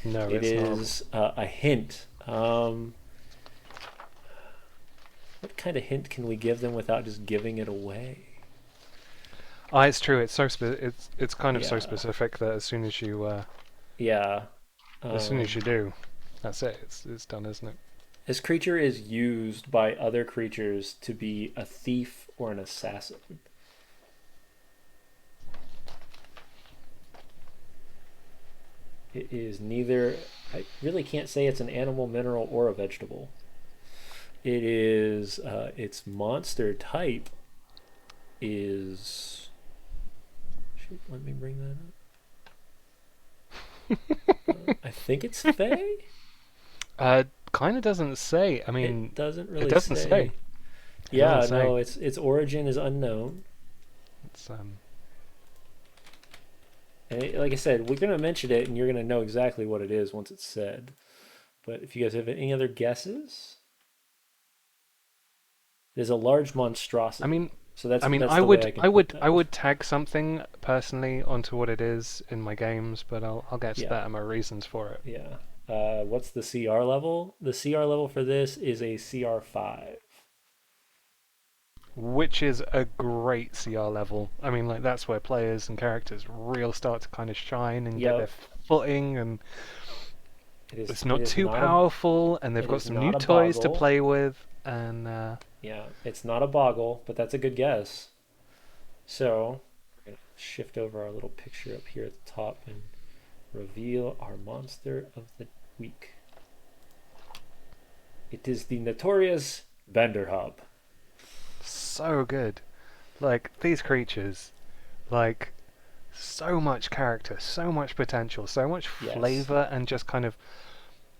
[SPEAKER 2] No,
[SPEAKER 1] It
[SPEAKER 2] it's not.
[SPEAKER 1] is a hint. What kind of hint can we give them without just giving it away?
[SPEAKER 2] Ah, it's true. It's kind of so
[SPEAKER 1] Yeah,
[SPEAKER 2] specific that
[SPEAKER 1] yeah.
[SPEAKER 2] as soon as you
[SPEAKER 1] Um,
[SPEAKER 2] do, that's it. It's done, isn't it?
[SPEAKER 1] this creature is used by other creatures to be a thief or an assassin. It is neither. I really can't say it's an animal, mineral, or a vegetable. It is. Its monster type is. Shoot, let me bring that up. I think it's Fey.
[SPEAKER 2] Kind of doesn't say. I
[SPEAKER 1] It
[SPEAKER 2] mean,
[SPEAKER 1] doesn't
[SPEAKER 2] it
[SPEAKER 1] really
[SPEAKER 2] doesn't say.
[SPEAKER 1] say.
[SPEAKER 2] It doesn't
[SPEAKER 1] Yeah,
[SPEAKER 2] say.
[SPEAKER 1] no, its origin is unknown.
[SPEAKER 2] It's
[SPEAKER 1] And like I said, we're gonna mention it, and you're gonna know exactly what it is once it's said. But if you guys have any other guesses, it is a large
[SPEAKER 2] I
[SPEAKER 1] monstrosity.
[SPEAKER 2] mean,
[SPEAKER 1] So that's
[SPEAKER 2] I mean,
[SPEAKER 1] that's the way I can put
[SPEAKER 2] I
[SPEAKER 1] that.
[SPEAKER 2] would tag something personally onto what it is in my games, but I'll get to
[SPEAKER 1] Yeah,
[SPEAKER 2] that and my reasons for it.
[SPEAKER 1] yeah. What's the CR level? The CR level for this is a CR5.
[SPEAKER 2] Which is a great CR level. I mean, like that's where players and characters real start to kind of shine and get their
[SPEAKER 1] Yep.
[SPEAKER 2] footing, and
[SPEAKER 1] It is.
[SPEAKER 2] it's
[SPEAKER 1] It
[SPEAKER 2] not
[SPEAKER 1] is
[SPEAKER 2] too
[SPEAKER 1] not a.
[SPEAKER 2] powerful, and they've
[SPEAKER 1] It
[SPEAKER 2] got
[SPEAKER 1] is
[SPEAKER 2] some new
[SPEAKER 1] not a
[SPEAKER 2] toys to
[SPEAKER 1] boggle.
[SPEAKER 2] play with, and
[SPEAKER 1] Yeah, it's not a boggle, but that's a good guess. So we're gonna shift over our little picture up here at the top and reveal our monster of the week. It is the notorious Banderhobb.
[SPEAKER 2] so good. Like these creatures, like so much character, so much potential, so much
[SPEAKER 1] Yes.
[SPEAKER 2] flavor, and just kind of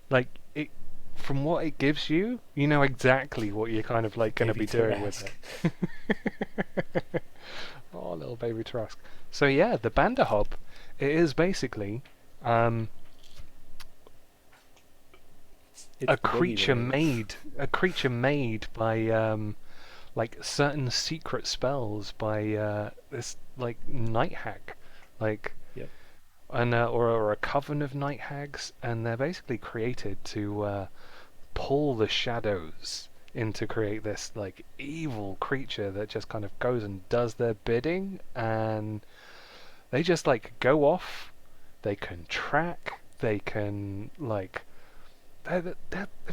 [SPEAKER 2] like it. From what it gives you, you know exactly what you're kind of like going to
[SPEAKER 1] Baby
[SPEAKER 2] be doing with
[SPEAKER 1] Tarask.
[SPEAKER 2] it. Oh, little baby Trask. So yeah, the Banderhobb, it is basically um,
[SPEAKER 1] It's the boogeyman.
[SPEAKER 2] a creature made by like certain secret spells by this like night hag, like
[SPEAKER 1] Yep.
[SPEAKER 2] or a coven of night hags, and they're basically created to pull the shadows in to create this like evil creature that just kind of goes and does their bidding, and they just like go off. They can track. They can like they've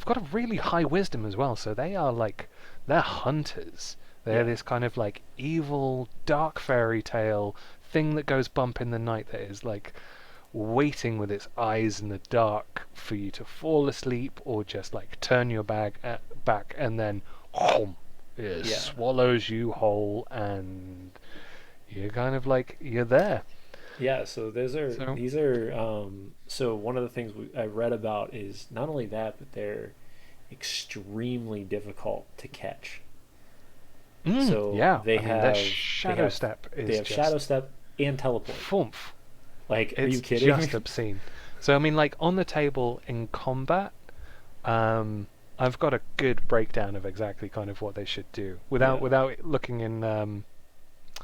[SPEAKER 2] got a really high wisdom as well. So they are like they're hunters. They're
[SPEAKER 1] Yeah.
[SPEAKER 2] this kind of like evil dark fairy tale thing that goes bump in the night that is like waiting with its eyes in the dark for you to fall asleep or just like turn your back and then it
[SPEAKER 1] Yeah.
[SPEAKER 2] swallows you whole and you're kind of like you're there.
[SPEAKER 1] Yeah. So
[SPEAKER 2] So
[SPEAKER 1] these are so one of the things I read about is not only that, but they're extremely difficult to catch. So
[SPEAKER 2] yeah, I mean their shadow step
[SPEAKER 1] they
[SPEAKER 2] is
[SPEAKER 1] have shadow
[SPEAKER 2] just
[SPEAKER 1] step and teleport.
[SPEAKER 2] Fumph.
[SPEAKER 1] Like, are you
[SPEAKER 2] It's
[SPEAKER 1] kidding?
[SPEAKER 2] just obscene. So I mean, like on the table in combat, I've got a good breakdown of exactly kind of what they should do
[SPEAKER 1] Yeah.
[SPEAKER 2] without looking in.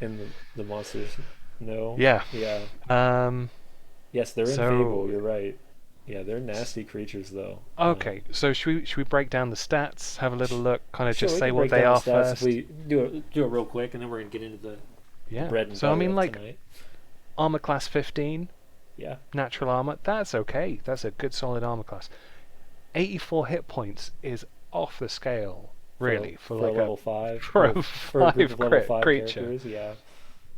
[SPEAKER 1] And the monsters, no.
[SPEAKER 2] Yeah.
[SPEAKER 1] Yeah.
[SPEAKER 2] Um,
[SPEAKER 1] Yes, they're in Fable.
[SPEAKER 2] so
[SPEAKER 1] You're right. Yeah, they're nasty creatures though.
[SPEAKER 2] okay, so should we break down the stats? Have a little look, kind of
[SPEAKER 1] Sure,
[SPEAKER 2] just
[SPEAKER 1] we
[SPEAKER 2] say
[SPEAKER 1] can
[SPEAKER 2] what
[SPEAKER 1] break
[SPEAKER 2] they
[SPEAKER 1] down the
[SPEAKER 2] are
[SPEAKER 1] stats if
[SPEAKER 2] first.
[SPEAKER 1] we do it real quick, and then we're gonna get into the
[SPEAKER 2] Yeah.
[SPEAKER 1] bread and
[SPEAKER 2] So I
[SPEAKER 1] butter
[SPEAKER 2] mean,
[SPEAKER 1] of
[SPEAKER 2] like
[SPEAKER 1] tonight.
[SPEAKER 2] armor class 15,
[SPEAKER 1] Yeah.
[SPEAKER 2] natural armor. That's okay. That's a good solid armor class. 84 hit points is off the scale, really, for
[SPEAKER 1] For a
[SPEAKER 2] like a
[SPEAKER 1] level five
[SPEAKER 2] for
[SPEAKER 1] or
[SPEAKER 2] a
[SPEAKER 1] for a group of
[SPEAKER 2] 5
[SPEAKER 1] level
[SPEAKER 2] crit
[SPEAKER 1] five
[SPEAKER 2] creature.
[SPEAKER 1] characters. Yeah.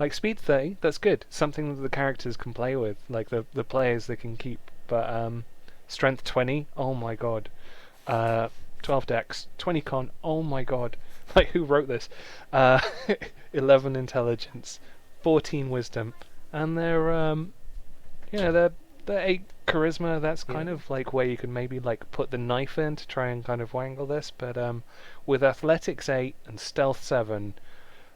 [SPEAKER 2] Like speed 30, that's good. Something that the characters can play with, like the players they can keep. But strength 20, oh my god. 12 dex, 20 con, oh my god. Like, who wrote this? Uh, 11 intelligence, 14 wisdom, and they're 8 charisma. That's
[SPEAKER 1] Yeah.
[SPEAKER 2] kind of like where you can maybe like put the knife in to try and kind of wangle this. But with athletics 8 and stealth 7,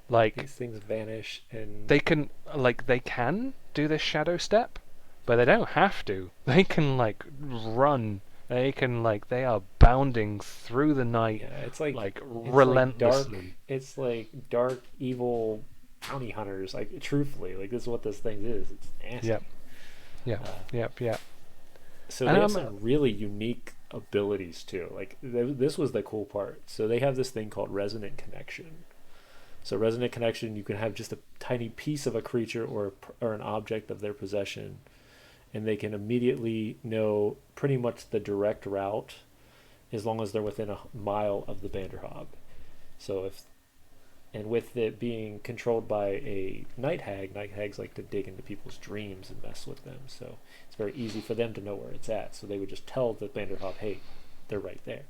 [SPEAKER 2] like
[SPEAKER 1] These things vanish and
[SPEAKER 2] they can do this shadow step, but they don't have to. They can like run. They are bounding through the night
[SPEAKER 1] yeah,
[SPEAKER 2] like
[SPEAKER 1] it's like dark.
[SPEAKER 2] relentlessly.
[SPEAKER 1] It's like dark, evil bounty hunters. Like truthfully, like this is what this thing is. It's
[SPEAKER 2] Yep,
[SPEAKER 1] nasty.
[SPEAKER 2] yep,
[SPEAKER 1] Uh,
[SPEAKER 2] yep.
[SPEAKER 1] so
[SPEAKER 2] And
[SPEAKER 1] they have some really unique abilities too. Like this was the cool part. So they have this thing called resonant connection. So resonant connection, you can have just a tiny piece of a creature or an object of their possession, and they can immediately know pretty much the direct route as long as they're within a mile of the Banderhobb. So if and with it being controlled by a night hags like to dig into people's dreams and mess with them. So it's very easy for them to know where it's at. So they would just tell the Banderhobb, hey, they're right there.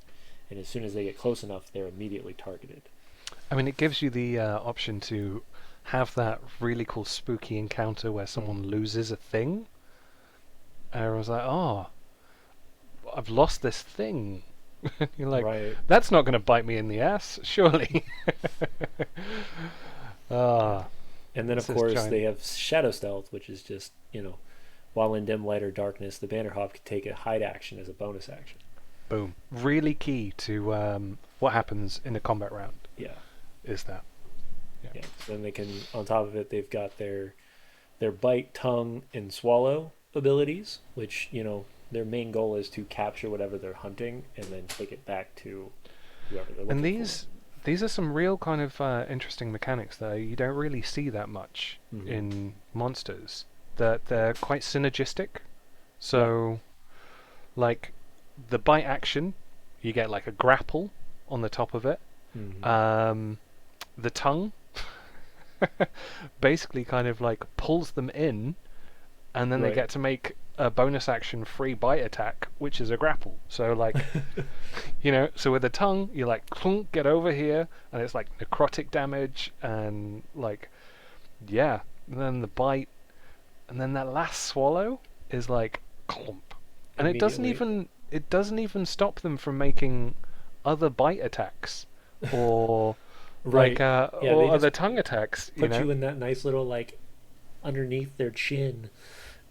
[SPEAKER 1] And as soon as they get close enough, they're immediately targeted.
[SPEAKER 2] I mean, it gives you the option to have that really cool spooky encounter where someone loses a thing. And I was like, oh, I've lost this thing. You're like,
[SPEAKER 1] Right.
[SPEAKER 2] that's not going to bite me in the ass, surely.
[SPEAKER 1] Yeah.
[SPEAKER 2] Ah,
[SPEAKER 1] And then, of
[SPEAKER 2] this is
[SPEAKER 1] course,
[SPEAKER 2] giant.
[SPEAKER 1] they have Shadow Stealth, which is just, while in dim light or darkness, the Bannerhawk can take a hide action as a bonus action.
[SPEAKER 2] Boom. Really key to what happens in a combat round
[SPEAKER 1] Yeah.
[SPEAKER 2] is that. Yeah.
[SPEAKER 1] Yeah. So then they can, on top of it, they've got their bite, tongue, and swallow abilities, which, their main goal is to capture whatever they're hunting and then take it back to whoever they're
[SPEAKER 2] And
[SPEAKER 1] looking for.
[SPEAKER 2] these are some real kind of interesting mechanics that you don't really see that much
[SPEAKER 1] Mm-hmm.
[SPEAKER 2] in monsters. That they're quite synergistic.
[SPEAKER 1] Yeah.
[SPEAKER 2] So, like the bite action, you get like a grapple on the top of it.
[SPEAKER 1] Mm-hmm.
[SPEAKER 2] The tongue basically kind of like pulls them in, and then they
[SPEAKER 1] Right.
[SPEAKER 2] get to make a bonus action free bite attack, which is a grapple. So like, so with the tongue, you like clunk, get over here, and it's like necrotic damage, and like, yeah. And then the bite, and then that last swallow is like clump, and
[SPEAKER 1] Immediately.
[SPEAKER 2] it doesn't even stop them from making other bite attacks, or like
[SPEAKER 1] Right. Yeah, they
[SPEAKER 2] or
[SPEAKER 1] just
[SPEAKER 2] other tongue attacks.
[SPEAKER 1] put you in that nice little, like, underneath their chin,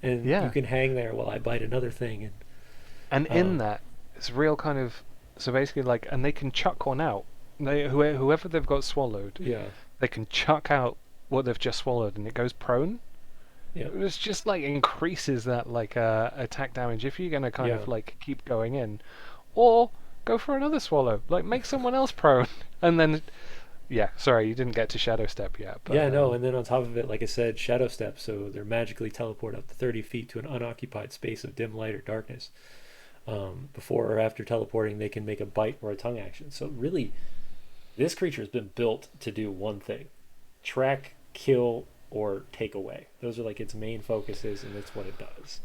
[SPEAKER 1] and you
[SPEAKER 2] Yeah.
[SPEAKER 1] can hang there while I bite another thing.
[SPEAKER 2] And
[SPEAKER 1] And
[SPEAKER 2] in that, it's real kind of so basically like, and they can chuck one out. Whoever they've got swallowed,
[SPEAKER 1] yeah,
[SPEAKER 2] they can chuck out what they've just swallowed, and it goes prone.
[SPEAKER 1] yeah,
[SPEAKER 2] It's just like increases that like attack damage if you're gonna kind
[SPEAKER 1] yeah.
[SPEAKER 2] of like keep going in, or go for another swallow, like make someone else prone, and then yeah. Sorry, you didn't get to shadow step yet, but
[SPEAKER 1] Yeah, no, and then on top of it, like I said, shadow step, so they're magically teleport up to 30 feet to an unoccupied space of dim light or darkness. Before or after teleporting, they can make a bite or a tongue action. So really, this creature has been built to do one thing: track, kill, or take away. Those are like its main focuses, and that's what it does.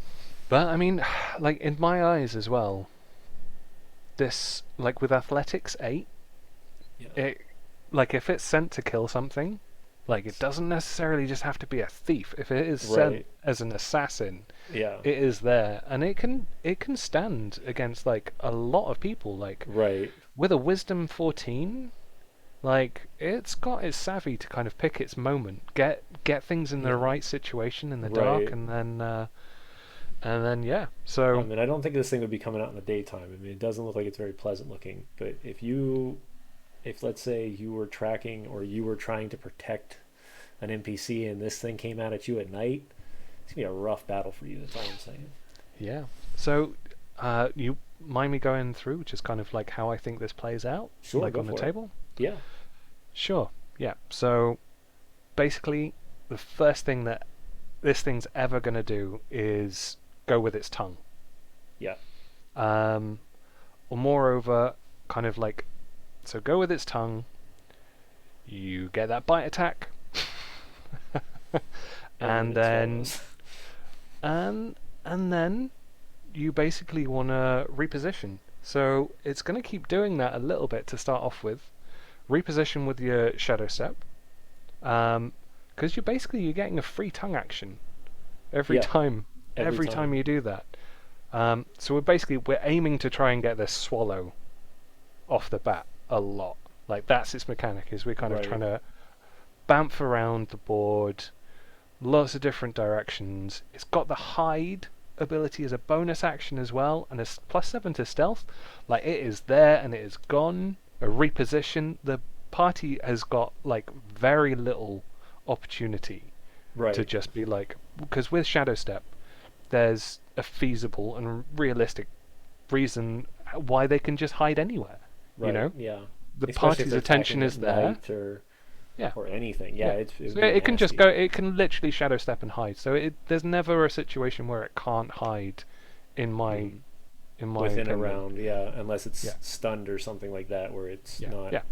[SPEAKER 2] I mean, like in my eyes as well. This like with athletics 8,
[SPEAKER 1] Yeah,
[SPEAKER 2] it like if it's sent to kill something, like it doesn't necessarily just have to be a thief. If it is sent
[SPEAKER 1] right.
[SPEAKER 2] as an assassin,
[SPEAKER 1] Yeah,
[SPEAKER 2] it is there, and it can stand against like a lot of people. Like
[SPEAKER 1] right.
[SPEAKER 2] with a wisdom 14, like it's savvy to kind of pick its moment, get things in the
[SPEAKER 1] Yeah,
[SPEAKER 2] right situation in the dark,
[SPEAKER 1] right.
[SPEAKER 2] and then yeah.
[SPEAKER 1] I
[SPEAKER 2] So
[SPEAKER 1] mean, I don't think this thing would be coming out in the daytime. I mean, it doesn't look like it's very pleasant looking. But if let's say you were tracking or you were trying to protect an NPC and this thing came out at you at night, it's gonna be a rough battle for you. That's all I'm saying.
[SPEAKER 2] yeah. So you mind me going through just kind of like how I think this plays out,
[SPEAKER 1] Sure,
[SPEAKER 2] like
[SPEAKER 1] go
[SPEAKER 2] on the
[SPEAKER 1] for it.
[SPEAKER 2] table?
[SPEAKER 1] Yeah,
[SPEAKER 2] Sure. Yeah. So basically, the first thing that this thing's ever going to do is go with its tongue.
[SPEAKER 1] yeah,
[SPEAKER 2] Um, or moreover, kind of like, so go with its tongue, you get that bite attack,
[SPEAKER 1] and then
[SPEAKER 2] and
[SPEAKER 1] it
[SPEAKER 2] then,
[SPEAKER 1] swallows.
[SPEAKER 2] and then you basically want to reposition. So it's going to keep doing that a little bit to start off with, reposition with your Shadow Step, because you're getting a free tongue action every
[SPEAKER 1] Yeah,
[SPEAKER 2] time
[SPEAKER 1] every
[SPEAKER 2] every
[SPEAKER 1] time.
[SPEAKER 2] time you do that. So we're aiming to try and get this swallow off the bat a lot. Like that's its mechanic, is we're kind of trying
[SPEAKER 1] Right.
[SPEAKER 2] to bamf around the board, lots of different directions. It's got the hide ability as a bonus action as well, and a +7 to stealth. Like it is there and it is gone. A reposition. The party has got like very little opportunity to
[SPEAKER 1] Right.
[SPEAKER 2] just be like, because with Shadow Step, there's a feasible and realistic reason why they can just hide anywhere. You
[SPEAKER 1] Right.
[SPEAKER 2] know,
[SPEAKER 1] Yeah.
[SPEAKER 2] the
[SPEAKER 1] Especially if
[SPEAKER 2] party's
[SPEAKER 1] they're
[SPEAKER 2] attention
[SPEAKER 1] attacking at
[SPEAKER 2] is there.
[SPEAKER 1] night or
[SPEAKER 2] Yeah,
[SPEAKER 1] anything. Yeah,
[SPEAKER 2] yeah.
[SPEAKER 1] it would
[SPEAKER 2] So
[SPEAKER 1] be
[SPEAKER 2] it can just go.
[SPEAKER 1] nasty.
[SPEAKER 2] It can literally shadow step and hide. So there's never a situation where it can't hide. In my
[SPEAKER 1] Mm.
[SPEAKER 2] in my
[SPEAKER 1] Within a
[SPEAKER 2] opinion.
[SPEAKER 1] round, yeah, unless
[SPEAKER 2] Yeah,
[SPEAKER 1] it's stunned or something like that, where it's
[SPEAKER 2] yeah,
[SPEAKER 1] not.
[SPEAKER 2] yeah.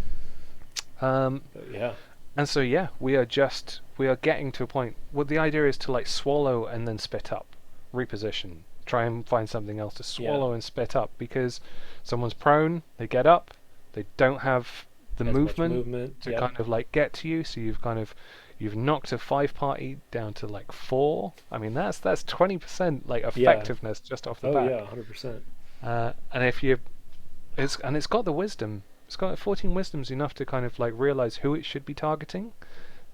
[SPEAKER 2] Um,
[SPEAKER 1] But yeah.
[SPEAKER 2] and so yeah, we are getting to a point. Well, the idea is to like swallow and then spit up, reposition, try and find something else to
[SPEAKER 1] Yeah.
[SPEAKER 2] swallow and spit up because someone's prone, they get up, they don't have the
[SPEAKER 1] As much
[SPEAKER 2] movement
[SPEAKER 1] movement.
[SPEAKER 2] to
[SPEAKER 1] Yep.
[SPEAKER 2] kind of like get to you, so you've knocked a 5 party down to like 4. I mean that's 20% like
[SPEAKER 1] Yeah.
[SPEAKER 2] effectiveness just off the
[SPEAKER 1] Oh
[SPEAKER 2] bat.
[SPEAKER 1] yeah, 100%.
[SPEAKER 2] And if you it's got the wisdom. It's got 14 wisdoms, enough to kind of like realize who it should be targeting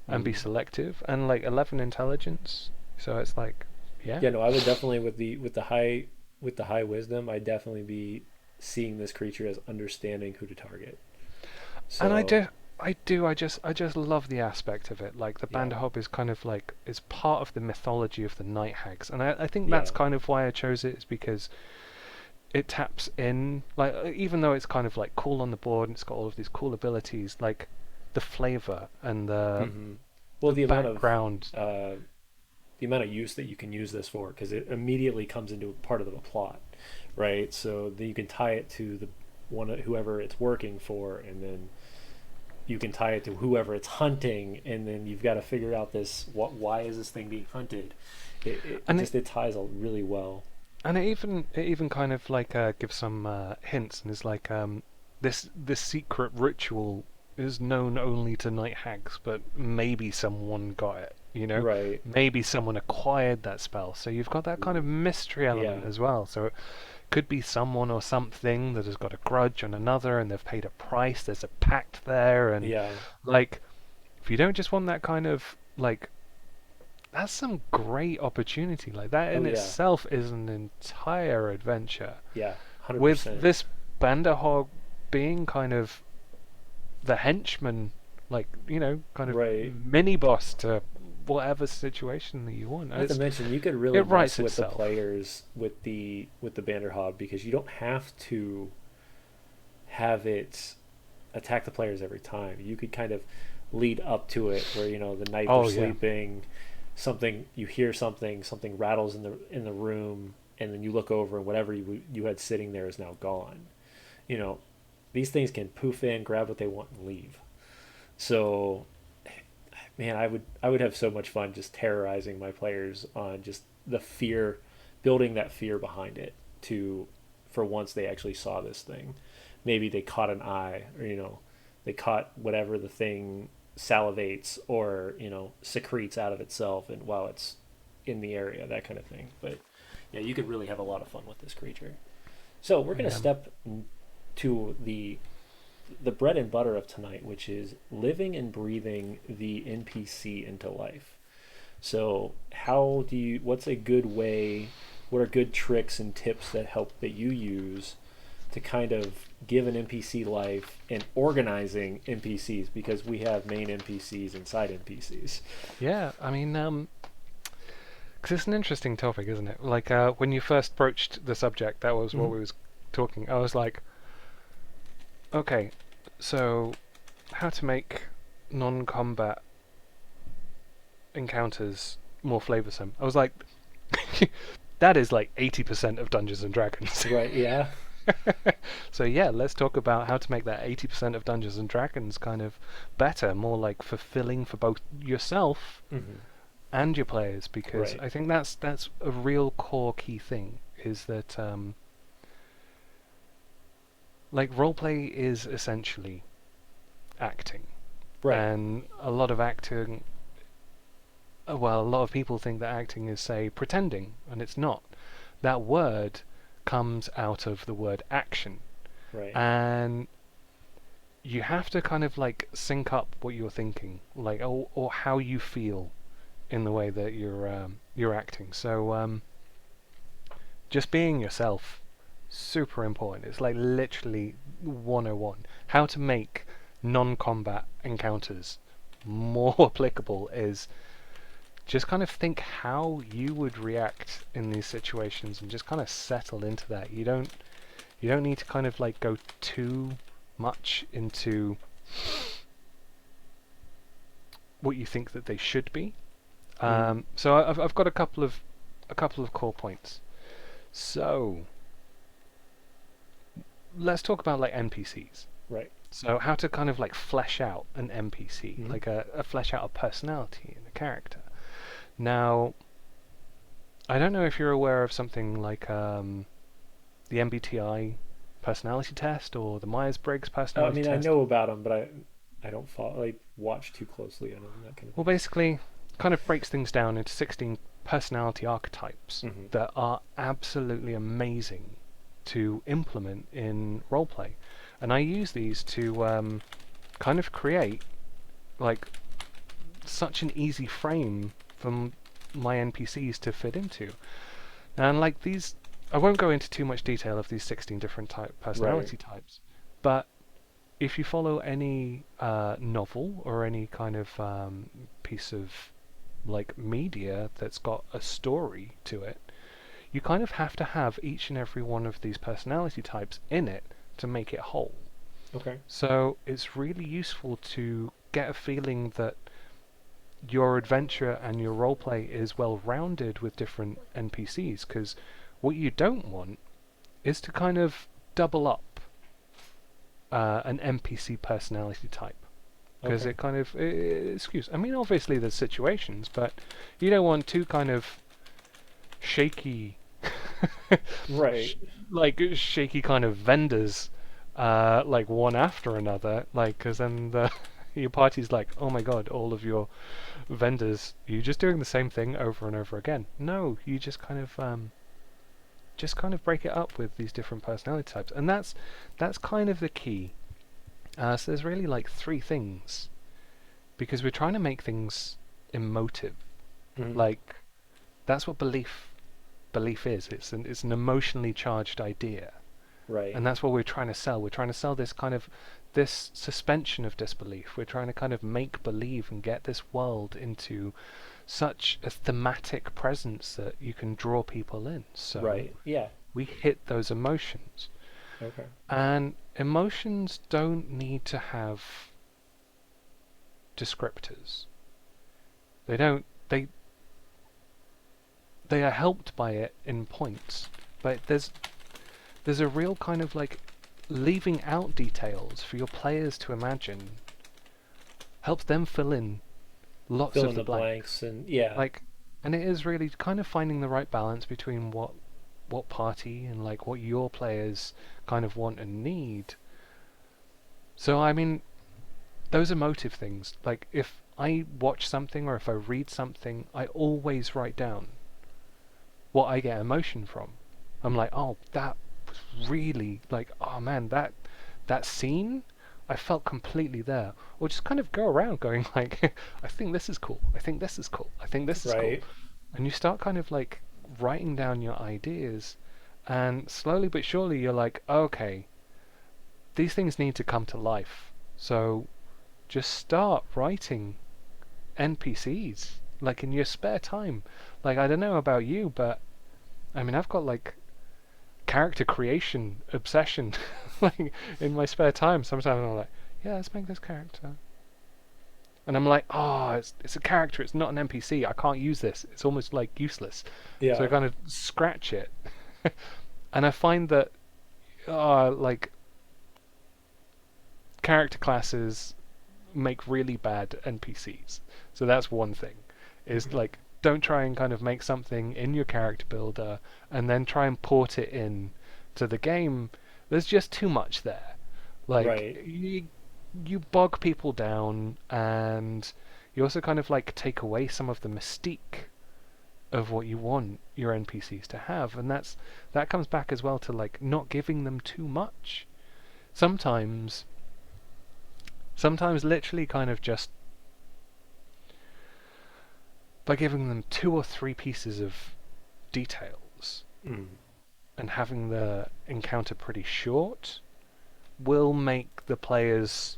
[SPEAKER 2] and be
[SPEAKER 1] Mm.
[SPEAKER 2] selective, and like 11 intelligence. So it's like, yeah.
[SPEAKER 1] Yeah, no, I would definitely with the high wisdom, I'd definitely be seeing this creature as understanding who to target.
[SPEAKER 2] And
[SPEAKER 1] So
[SPEAKER 2] I just love the aspect of it. Like the
[SPEAKER 1] yeah,
[SPEAKER 2] Banderhobb is kind of like is part of the mythology of the Night Hags, and I think
[SPEAKER 1] yeah,
[SPEAKER 2] that's kind of why I chose it, is because it taps in, like even though it's kind of like cool on the board and it's got all of these cool abilities, like the flavor and
[SPEAKER 1] hmm well,
[SPEAKER 2] the background.
[SPEAKER 1] uh, the amount of use that you can use this for, because it immediately comes into part of the plot, right? So then you can tie it to the one whoever it's working for, and then you can tie it to whoever it's hunting, and then you've got to figure out this why is this thing being hunted.
[SPEAKER 2] And
[SPEAKER 1] It ties out really well.
[SPEAKER 2] it even kind of like gives some hints, and is like this secret ritual is known only to night hags, but maybe someone got it. You know,
[SPEAKER 1] Right.
[SPEAKER 2] maybe someone acquired that spell. So you've got that kind of mystery
[SPEAKER 1] Yeah.
[SPEAKER 2] element as well. So it could be someone or something that has got a grudge on another, and they've paid a price. There's a pact there, and
[SPEAKER 1] Yeah.
[SPEAKER 2] like if you don't just want that kind of like, that's some great opportunity. Like that
[SPEAKER 1] Oh
[SPEAKER 2] in
[SPEAKER 1] yeah.
[SPEAKER 2] itself is an entire adventure.
[SPEAKER 1] Yeah.
[SPEAKER 2] With
[SPEAKER 1] 100%.
[SPEAKER 2] this Banderhog being kind of the henchman, like kind of
[SPEAKER 1] Right.
[SPEAKER 2] mini boss to whatever situation that you want.
[SPEAKER 1] Not to mention, you could really
[SPEAKER 2] It writes
[SPEAKER 1] mess with the
[SPEAKER 2] itself.
[SPEAKER 1] players with the Banderhobb, because you don't have to have it attack the players every time. You could kind of lead up to it, where the night they're
[SPEAKER 2] Oh yeah,
[SPEAKER 1] sleeping, something you hear something rattles in the room, and then you look over and whatever you had sitting there is now gone. You know, these things can poof in, grab what they want, and leave. So, man, I would have so much fun just terrorizing my players on just the fear, building that fear behind it to for once they actually saw this thing. Maybe they caught an eye, or they caught whatever the thing salivates or secretes out of itself, and while it's in the area, that kind of thing. But yeah, you could really have a lot of fun with this creature. So we're gonna
[SPEAKER 2] yeah.
[SPEAKER 1] step to the bread and butter of tonight, which is living and breathing the NPC into life. So, what's a good way, what are good tricks and tips that you use to kind of give an NPC life and organizing NPCs, because we have main NPCs inside NPCs.
[SPEAKER 2] Yeah, I mean, 'cause it's an interesting topic, isn't it? Like when you first broached the subject, that was what
[SPEAKER 1] Mm-hmm.
[SPEAKER 2] we was talking. I was like, okay, so how to make non-combat encounters more flavoursome. I was like, that is like 80% of Dungeons and Dragons.
[SPEAKER 1] Right, yeah.
[SPEAKER 2] So yeah, let's talk about how to make that 80% of Dungeons and Dragons kind of better, more like fulfilling for both yourself
[SPEAKER 1] Mm-hmm.
[SPEAKER 2] and your players, because
[SPEAKER 1] Right.
[SPEAKER 2] I think that's a real core key thing, is that like roleplay is essentially acting.
[SPEAKER 1] Right.
[SPEAKER 2] And a lot of acting, well, a lot of people think that acting is, say, pretending, and it's not. That word comes out of the word action.
[SPEAKER 1] Right.
[SPEAKER 2] And you have to kind of like sync up what you're thinking, like, or how you feel in the way that you're acting. So just being yourself, super important. It's like literally 101. How to make non-combat encounters more applicable is just kind of think how you would react in these situations and just kind of settle into that. You don't need to kind of like go too much into what you think that they should be.
[SPEAKER 1] Mm.
[SPEAKER 2] So I've got a couple of core points. So let's talk about like NPCs.
[SPEAKER 1] Right.
[SPEAKER 2] So how to kind of like flesh out an NPC,
[SPEAKER 1] Mm.
[SPEAKER 2] like a flesh out a personality and a character. Now, I don't know if you're aware of something like the MBTI personality test or the Myers-Briggs
[SPEAKER 1] I
[SPEAKER 2] personality
[SPEAKER 1] mean, I
[SPEAKER 2] test.
[SPEAKER 1] know about them, but I don't follow, like, watch too closely on them, that kind of
[SPEAKER 2] Well,
[SPEAKER 1] thing.
[SPEAKER 2] basically, kind of breaks things down into 16 personality archetypes
[SPEAKER 1] Mm-hmm.
[SPEAKER 2] that are absolutely amazing to implement in roleplay. And I use these to kind of create like such an easy frame for my NPCs to fit into. And like these, I won't go into too much detail of these 16 different
[SPEAKER 1] Right.
[SPEAKER 2] personality types, but if you follow any novel or any kind of piece of like media that's got a story to it, you kind of have to have each and every one of these personality types in it to make it whole.
[SPEAKER 1] Okay.
[SPEAKER 2] So it's really useful to get a feeling that your adventure and your roleplay is well rounded with different NPCs, because what you don't want is to kind of double up an NPC personality type. Because
[SPEAKER 1] Okay.
[SPEAKER 2] it kind of excuse. I mean, obviously there's situations, but you don't want two kind of shaky, sh-
[SPEAKER 1] Right.
[SPEAKER 2] like shaky kind of vendors, like one after another. Like, because then your party's like, oh my god, all of your vendors, you're just doing the same thing over and over again. No, you just kind of break it up with these different personality types, and that's kind of the key. So there's really like three things because we're trying to make things emotive.
[SPEAKER 1] Mm-hmm.
[SPEAKER 2] Like that's what belief is. It's an emotionally charged idea,
[SPEAKER 1] Right.
[SPEAKER 2] and that's what we're trying to sell. We're trying to sell this suspension of disbelief. We're trying to kind of make believe and get this world into such a thematic presence that you can draw people in. So
[SPEAKER 1] Right. Yeah.
[SPEAKER 2] we hit those emotions.
[SPEAKER 1] Okay.
[SPEAKER 2] And emotions don't need to have descriptors. They don't they are helped by it in points. But there's a real kind of like leaving out details for your players to imagine helps them fill in lots
[SPEAKER 1] Fill
[SPEAKER 2] of
[SPEAKER 1] in
[SPEAKER 2] the
[SPEAKER 1] the
[SPEAKER 2] blanks.
[SPEAKER 1] blanks and yeah.
[SPEAKER 2] Like, and it is really kind of finding the right balance between what party and like what your players kind of want and need. So I mean, those emotive things, like if I watch something or if I read something, I always write down what I get emotion from. I'm like, oh, that was really like, oh man, that scene, I felt completely there. Or just kind of go around going like, I think this is cool. I think this is cool. I think this is cool.
[SPEAKER 1] Right.
[SPEAKER 2] And you start kind of like writing down your ideas, and slowly but surely you're like, okay, these things need to come to life. So just start writing NPCs like in your spare time. Like I don't know about you, but I mean I've got like character creation obsession. Like in my spare time, sometimes I'm like, yeah, let's make this character. And I'm like, oh, it's a character. It's not an NPC. I can't use this. It's almost like useless. So I
[SPEAKER 1] Yeah.
[SPEAKER 2] kind of scratch it, and I find that like character classes make really bad NPCs. So that's one thing. Is
[SPEAKER 1] Okay.
[SPEAKER 2] like don't try and kind of make something in your character builder and then try and port it in to the game. There's just too much there. Like
[SPEAKER 1] Right.
[SPEAKER 2] you bog people down, and you also kind of like take away some of the mystique of what you want your NPCs to have, and that comes back as well to like not giving them too much. Sometimes, sometimes literally kind of just by giving them two or three pieces of details
[SPEAKER 1] Mm.
[SPEAKER 2] and having the encounter pretty short will make the players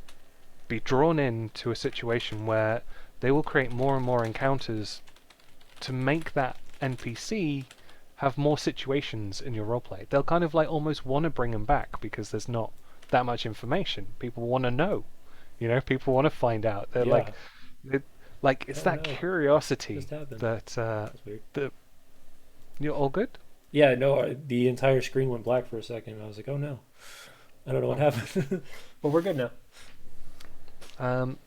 [SPEAKER 2] be drawn into a situation where they will create more and more encounters to make that NPC have more situations in your roleplay. They'll kind of like almost want to bring them back because there's not that much information. People want to know, people want to find out. They're
[SPEAKER 1] Yeah.
[SPEAKER 2] they, like it's
[SPEAKER 1] Oh
[SPEAKER 2] that
[SPEAKER 1] no,
[SPEAKER 2] curiosity
[SPEAKER 1] just happened.
[SPEAKER 2] that
[SPEAKER 1] That's weird.
[SPEAKER 2] that you're all good.
[SPEAKER 1] Yeah, no, the entire screen went black for a second. And I was like, oh no, I don't know what
[SPEAKER 2] Oh.
[SPEAKER 1] happened. But we're good now.
[SPEAKER 2] Um,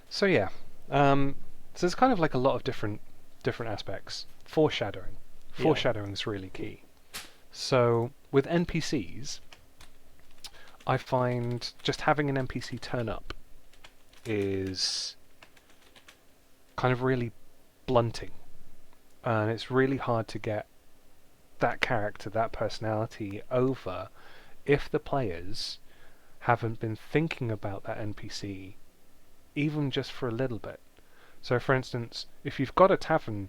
[SPEAKER 2] so yeah, so there's kind of like a lot of different aspects. Foreshadowing,
[SPEAKER 1] Yeah.
[SPEAKER 2] foreshadowing is really key. So with NPCs, I find just having an NPC turn up is kind of really blunting, and it's really hard to get that character, that personality over if the players haven't been thinking about that NPC even just for a little bit. So, for instance, if you've got a tavern,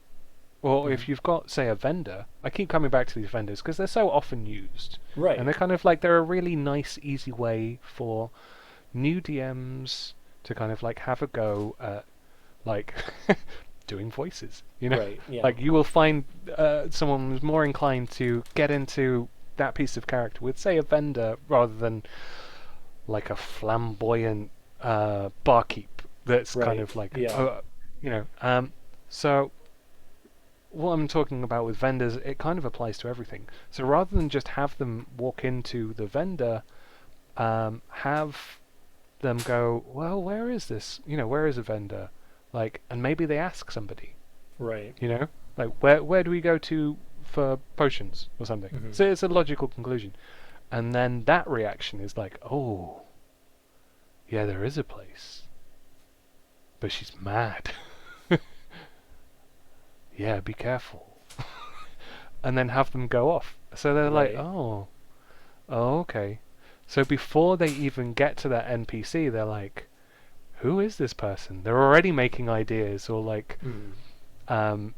[SPEAKER 2] or
[SPEAKER 1] Mm.
[SPEAKER 2] if you've got, say, a vendor, I keep coming back to these vendors because they're so often used, and
[SPEAKER 1] Right.
[SPEAKER 2] they're kind of like they're a really nice, easy way for new DMs to kind of like have a go at like doing voices.
[SPEAKER 1] Right. Yeah.
[SPEAKER 2] Like you will find someone who's more inclined to get into that piece of character with, say, a vendor rather than like a flamboyant barkeep that's kind
[SPEAKER 1] Right.
[SPEAKER 2] of like
[SPEAKER 1] Yeah.
[SPEAKER 2] you know so what I'm talking about with vendors, it kind of applies to everything. So rather than just have them walk into the vendor, have them go, well, where is this, where is a vendor, like, and maybe they ask somebody,
[SPEAKER 1] Right.
[SPEAKER 2] you know like where do we go to for potions or something.
[SPEAKER 1] Hmm.
[SPEAKER 2] So it's a logical conclusion, and then that reaction is like, oh yeah, there is a place, but she's mad. Yeah, be careful. And then have them go off. So they're like,
[SPEAKER 1] Right.
[SPEAKER 2] oh, okay. So before they even get to that NPC, they're like, who is this person? They're already making ideas or like
[SPEAKER 1] Mm.
[SPEAKER 2] um,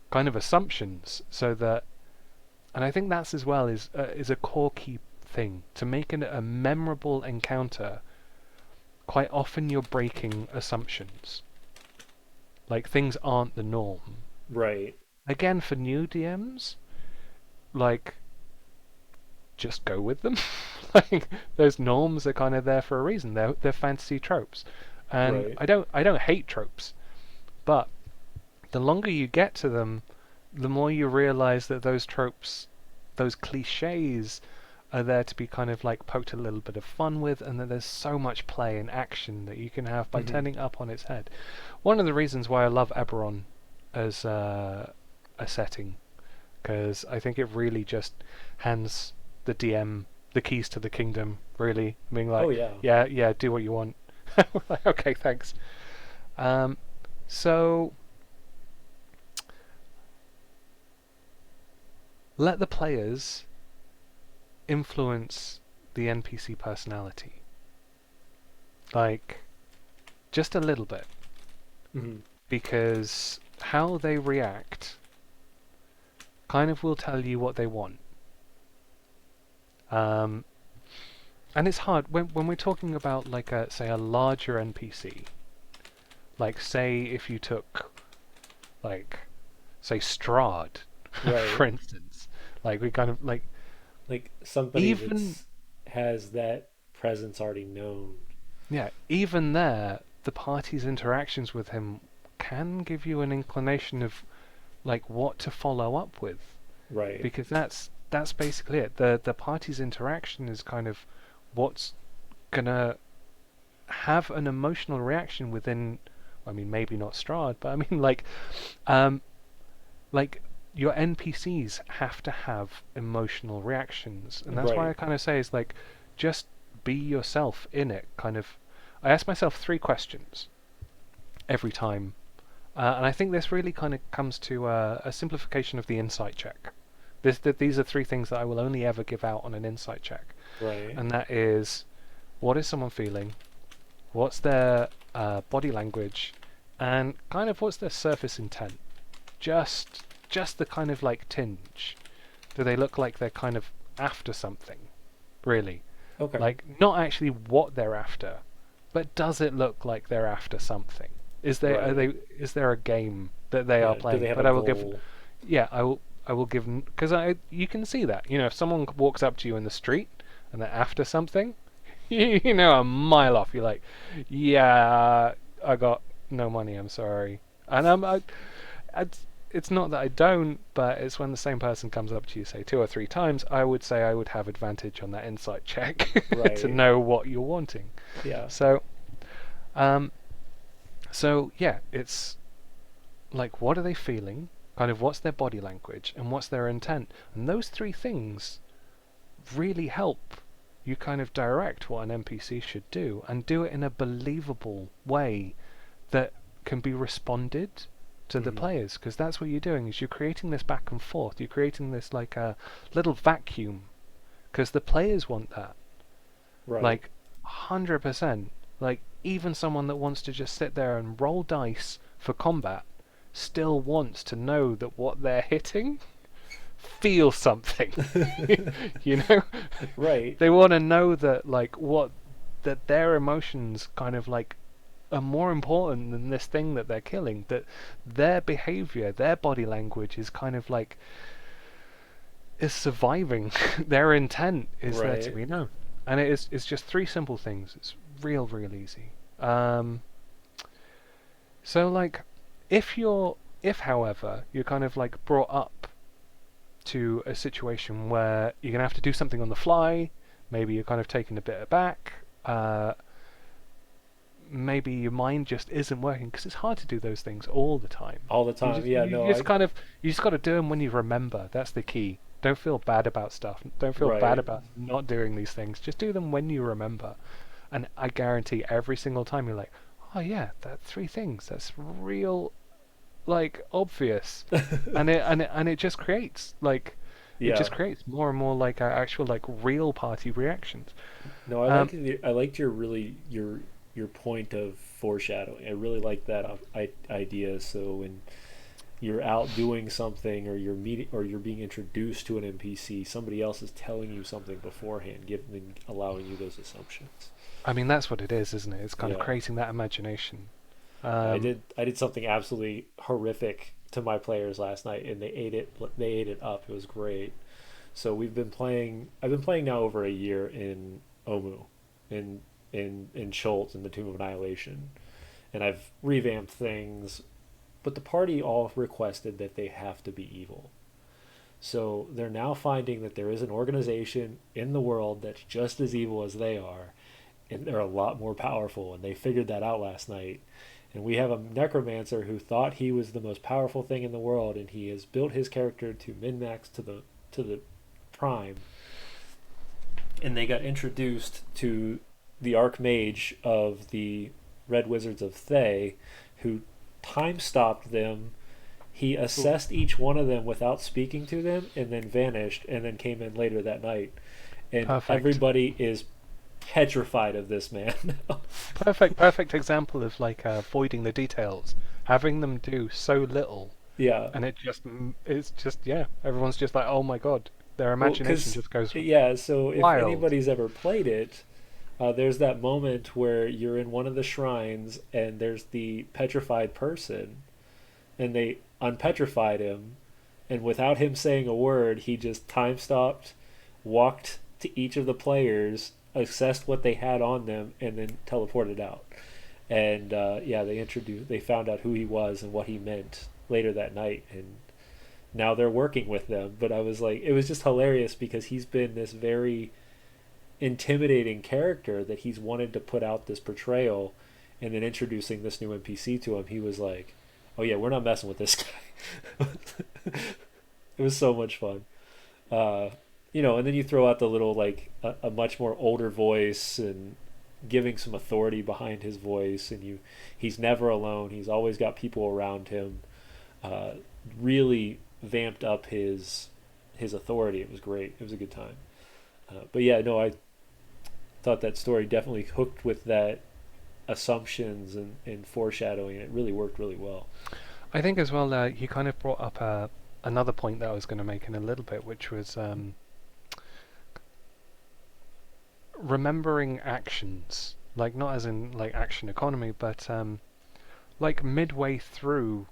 [SPEAKER 2] kind of assumptions, so that, and I think that's as well is a core key thing to make a memorable encounter. Quite often you're breaking assumptions, like things aren't the norm.
[SPEAKER 1] Right.
[SPEAKER 2] Again, for new DMs, like just go with them. Like those norms are kind of there for a reason. They're fantasy tropes, and
[SPEAKER 1] Right.
[SPEAKER 2] I don't hate tropes, but the longer you get to them, the more you realize that those tropes, those cliches, are there to be kind of like poked a little bit of fun with, and that there's so much play and action that you can have by
[SPEAKER 1] Hmm.
[SPEAKER 2] turning up on its head. One of the reasons why I love Eberron as a setting, because I think it really just hands the DM the keys to the kingdom, really. Being
[SPEAKER 1] Oh
[SPEAKER 2] like,
[SPEAKER 1] yeah.
[SPEAKER 2] yeah, do what you want. We're like, okay, thanks. Um, so let the players influence the NPC personality. Like, just a little bit.
[SPEAKER 1] Hmm.
[SPEAKER 2] Because how they react kind of will tell you what they want. Um, and it's hard when we're talking about like say a larger NPC. Like say if you took like say Strahd,
[SPEAKER 1] Right.
[SPEAKER 2] for instance. Like we kind of like
[SPEAKER 1] Like somebody
[SPEAKER 2] even
[SPEAKER 1] that's has that presence already known.
[SPEAKER 2] yeah, even there the party's interactions with him can give you an inclination of like what to follow up with,
[SPEAKER 1] Right.
[SPEAKER 2] because that's basically it. The party's interaction is kind of what's gonna have an emotional reaction within. I mean, maybe not Strahd, but I mean um, like your NPCs have to have emotional reactions, and that's why I
[SPEAKER 1] Right.
[SPEAKER 2] kind of say is like just be yourself in it, kind of I ask myself three questions every time. And I think this really kind of comes to a simplification of the insight check. These are three things that I will only ever give out on an insight check.
[SPEAKER 1] Right.
[SPEAKER 2] And that is, what is someone feeling? What's their body language? And kind of what's their surface intent? Just the kind of like tinge. Do they look like they're kind of after something? Really?
[SPEAKER 1] Okay.
[SPEAKER 2] Like, not actually what they're after, but does it look like they're after something?
[SPEAKER 1] Right.
[SPEAKER 2] Is there a game that they are
[SPEAKER 1] Yeah. Do they
[SPEAKER 2] playing?
[SPEAKER 1] have a
[SPEAKER 2] But I will give,
[SPEAKER 1] goal?
[SPEAKER 2] yeah, I will give, because you can see that. If someone walks up to you in the street and they're after something, a mile off. You're like, yeah, I got no money. I'm sorry. And it's not that I don't, but it's when the same person comes up to you, say 2 or 3 times, I would say I would have advantage on that insight check to
[SPEAKER 1] Right.
[SPEAKER 2] know what you're wanting.
[SPEAKER 1] Yeah.
[SPEAKER 2] So, um, so yeah, it's like, what are they feeling? Kind of what's their body language and what's their intent? And those three things really help you kind of direct what an NPC should do and do it in a believable way that can be responded to the
[SPEAKER 1] Hmm.
[SPEAKER 2] players, because that's what you're doing, is you're creating this back and forth. You're creating this like a little vacuum, because the players want that.
[SPEAKER 1] Right.
[SPEAKER 2] Like 100%. Like, even someone that wants to just sit there and roll dice for combat still wants to know that what they're hitting feel something. you know
[SPEAKER 1] Right.
[SPEAKER 2] they want to know that, like, what that their emotions kind of like are more important than this thing that they're killing, that their behavior, their body language is kind of like is surviving. Their intent is there to
[SPEAKER 1] Right.
[SPEAKER 2] be known. And it's just three simple things. It's real easy. um so like, if however you're kind of like brought up to a situation where you're going to have to do something on the fly. Maybe you're kind of taken a bit aback. Maybe your mind just isn't working, because it's hard to do those things all the time.
[SPEAKER 1] All the
[SPEAKER 2] You
[SPEAKER 1] time.
[SPEAKER 2] just
[SPEAKER 1] Yeah.
[SPEAKER 2] you
[SPEAKER 1] No.
[SPEAKER 2] just
[SPEAKER 1] I.
[SPEAKER 2] kind of you just got to do them when you remember. That's the key. Don't feel bad about stuff. Don't feel bad
[SPEAKER 1] Right.
[SPEAKER 2] about not doing these things. Just do them when you remember. And I guarantee every single time you're like, oh yeah, that three things. That's real, like, obvious. And it just creates like it
[SPEAKER 1] Yeah.
[SPEAKER 2] just creates more and more like actual like real party reactions.
[SPEAKER 1] No. I like
[SPEAKER 2] Um,
[SPEAKER 1] the. I liked your point of foreshadowing. I really like that idea. So when you're out doing something, or you're meeting, or you're being introduced to an NPC, somebody else is telling you something beforehand, giving, allowing you those assumptions.
[SPEAKER 2] I mean, that's what it is, isn't it? It's kind of
[SPEAKER 1] Yeah.
[SPEAKER 2] creating that imagination.
[SPEAKER 1] I
[SPEAKER 2] Um,
[SPEAKER 1] did I did something absolutely horrific to my players last night, and they ate it up. It was great. So I've been playing now over a year in Omu, in in Schultz in the Tomb of Annihilation, and I've revamped things, but the party all requested that they have to be evil. So they're now finding that there is an organization in the world that's just as evil as they are, and they're a lot more powerful, and they figured that out last night. And we have a necromancer who thought he was the most powerful thing in the world, and he has built his character to min max to the prime. And they got introduced to the Archmage of the Red Wizards of Thay, who time stopped them. He
[SPEAKER 2] Ooh,
[SPEAKER 1] assessed each one of them without speaking to them, and then vanished, and then came in later that night. And
[SPEAKER 2] perfect,
[SPEAKER 1] everybody is petrified of this man.
[SPEAKER 2] perfect example of like avoiding the details, having them do so little,
[SPEAKER 1] Yeah.
[SPEAKER 2] and it's just, yeah, everyone's just like, oh my god, their
[SPEAKER 1] Well,
[SPEAKER 2] imagination
[SPEAKER 1] because
[SPEAKER 2] just goes
[SPEAKER 1] yeah. So if
[SPEAKER 2] wild.
[SPEAKER 1] anybody's ever played it, there's that moment where you're in one of the shrines and there's the petrified person, and they unpetrified him, and without him saying a word, he just time stopped, walked to each of the players, assessed what they had on them, and then teleported out. And yeah, they found out who he was and what he meant later that night, and now they're working with them. But I was like, it was just hilarious because he's been this very intimidating character that he's wanted to put out this portrayal, and then introducing this new NPC to him, he was like, "Oh yeah, we're not messing with this guy." It was so much fun. Uh, and then you throw out the little like a much more older voice, and giving some authority behind his voice, and he's never alone. He's always got people around him. Uh, really vamped up his authority. It was great. It was a good time. But yeah, no, I thought that story definitely hooked with that assumptions and foreshadowing. It really worked really well.
[SPEAKER 2] I think as well you kind of brought up another point that I was going to make in a little bit, which was remembering actions, like not as in like action economy, but like midway through,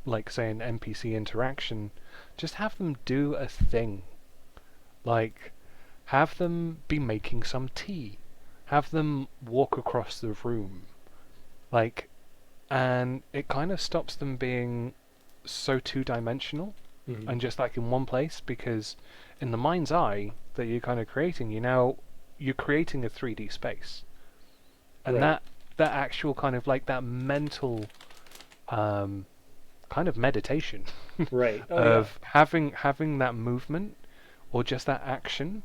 [SPEAKER 2] like say an NPC interaction, just have them do a thing, like have them be making some tea, have them walk across the room, like, and it kind of stops them being so two-dimensional
[SPEAKER 1] Mm-hmm.
[SPEAKER 2] and just like in one place, because in the mind's eye that you're kind of creating, you're creating a 3D space, and
[SPEAKER 1] Right.
[SPEAKER 2] that actual kind of like that mental um, kind of meditation
[SPEAKER 1] Right. Oh yeah.
[SPEAKER 2] of having that movement or just that action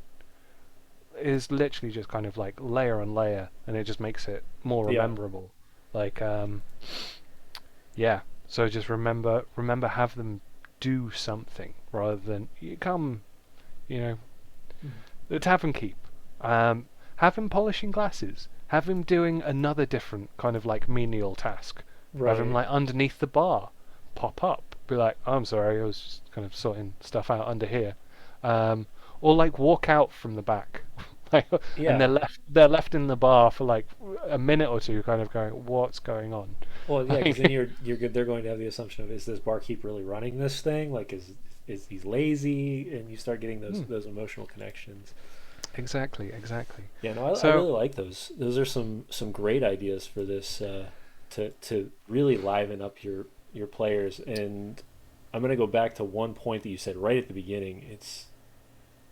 [SPEAKER 2] is literally just kind of like layer on layer, and it just makes it more
[SPEAKER 1] Yeah.
[SPEAKER 2] rememberable. Like yeah, so just remember have them do something rather than you come, you know,
[SPEAKER 1] Mhm.
[SPEAKER 2] the tavern keep. Have him polishing glasses. Have him doing another different kind of like menial task. Have him
[SPEAKER 1] Right.
[SPEAKER 2] like underneath the bar, pop up, be like, oh, I'm sorry, I was just kind of sorting stuff out under here, um, or like walk out from the back, like, and
[SPEAKER 1] Yeah.
[SPEAKER 2] they're left in the bar for like a minute or two, kind of going, what's going on?
[SPEAKER 1] Well, yeah, because then
[SPEAKER 2] Like,
[SPEAKER 1] you're good. They're going to have the assumption of, is this barkeep really running this thing? Like, is he's lazy? And you start getting those
[SPEAKER 2] hmm,
[SPEAKER 1] those emotional connections.
[SPEAKER 2] exactly.
[SPEAKER 1] Yeah, no, I
[SPEAKER 2] So
[SPEAKER 1] really like those. Those are some great ideas for this, to really liven up your players. And I'm gonna go back to one point that you said right at the beginning. It's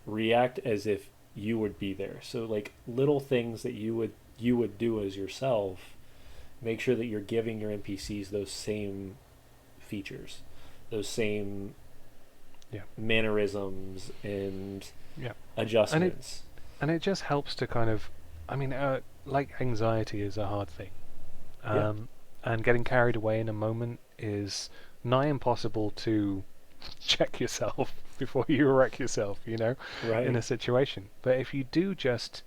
[SPEAKER 1] react as if you would be there. So like little things that you would do as yourself. Make sure that you're giving your NPCs those same features, those same
[SPEAKER 2] yeah,
[SPEAKER 1] mannerisms and
[SPEAKER 2] yeah, and
[SPEAKER 1] adjustments.
[SPEAKER 2] it just helps to kind of, I mean, like anxiety is a hard thing.
[SPEAKER 1] Yeah.
[SPEAKER 2] Um, and getting carried away in a moment is nigh impossible to check yourself before you wreck yourself, in
[SPEAKER 1] Right.
[SPEAKER 2] a situation. But if you do just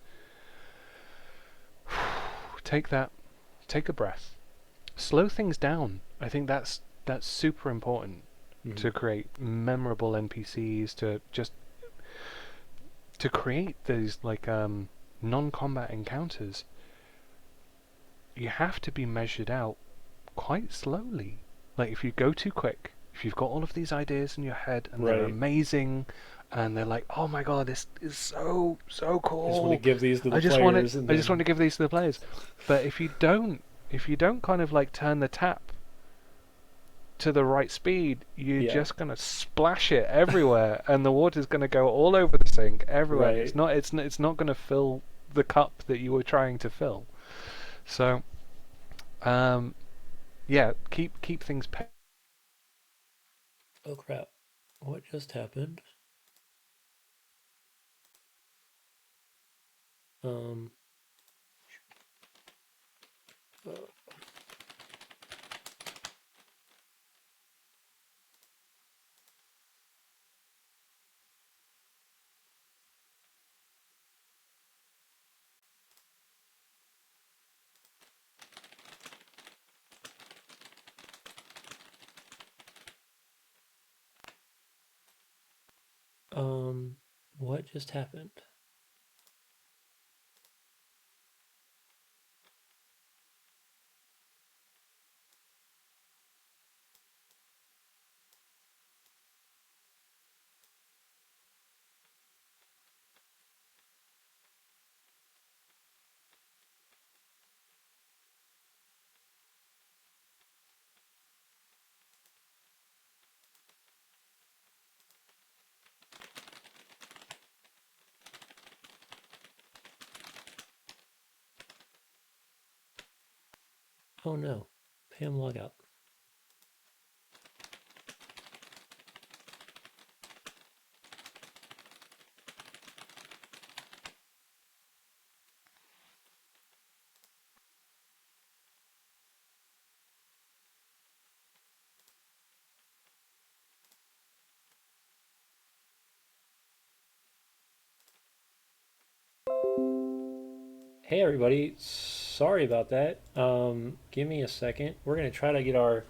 [SPEAKER 2] take that, take a breath, slow things down. I think that's super important
[SPEAKER 1] Mm-hmm.
[SPEAKER 2] to create memorable NPCs, to create these like non-combat encounters. You have to be measured out quite slowly. Like if you go too quick, if you've got all of these ideas in your head and they're
[SPEAKER 1] Right.
[SPEAKER 2] amazing, and they're like, oh my god, this is so
[SPEAKER 1] I just want to
[SPEAKER 2] cool.
[SPEAKER 1] give these to the
[SPEAKER 2] I just want it.
[SPEAKER 1] players, and
[SPEAKER 2] I just want
[SPEAKER 1] then
[SPEAKER 2] to give these to the players. But if you don't kind of like turn the tap to the right speed, you're
[SPEAKER 1] yeah.
[SPEAKER 2] just gonna splash it everywhere, and the water's gonna go all over the sink everywhere. And
[SPEAKER 1] Right.
[SPEAKER 2] it's not gonna fill the cup that you were trying to fill. So um, yeah, keep things.
[SPEAKER 1] Oh crap! What just happened? Um. uh, Um. What just happened? Oh no! Pam log out. Hey everybody, sorry about that. Give me a second. We're gonna try to get our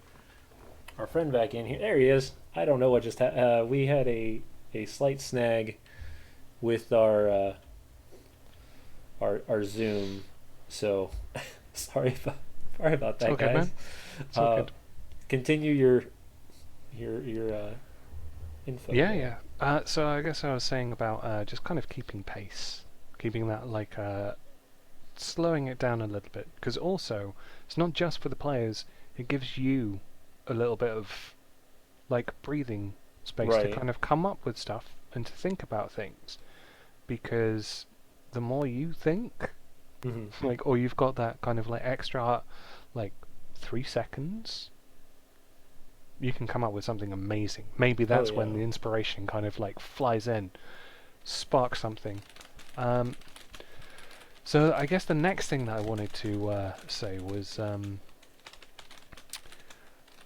[SPEAKER 1] friend back in here. There he is. I don't know what just we had a slight snag with our Zoom, so sorry about
[SPEAKER 2] It's all
[SPEAKER 1] that,
[SPEAKER 2] good,
[SPEAKER 1] guys.
[SPEAKER 2] man. It's all
[SPEAKER 1] Uh,
[SPEAKER 2] good.
[SPEAKER 1] Continue your info
[SPEAKER 2] Yeah,
[SPEAKER 1] there.
[SPEAKER 2] yeah. So I guess I was saying about just kind of keeping pace, keeping that like slowing it down a little bit, because also it's not just for the players. It gives you a little bit of like breathing space to
[SPEAKER 1] Right.
[SPEAKER 2] kind of come up with stuff and to think about things, because the more you think,
[SPEAKER 1] Hmm.
[SPEAKER 2] like, or you've got that kind of like extra, like 3 seconds, you can come up with something amazing. Maybe
[SPEAKER 1] Oh
[SPEAKER 2] that's
[SPEAKER 1] yeah.
[SPEAKER 2] when the inspiration kind of like flies in, sparks something. Um, so I guess the next thing that I wanted to say was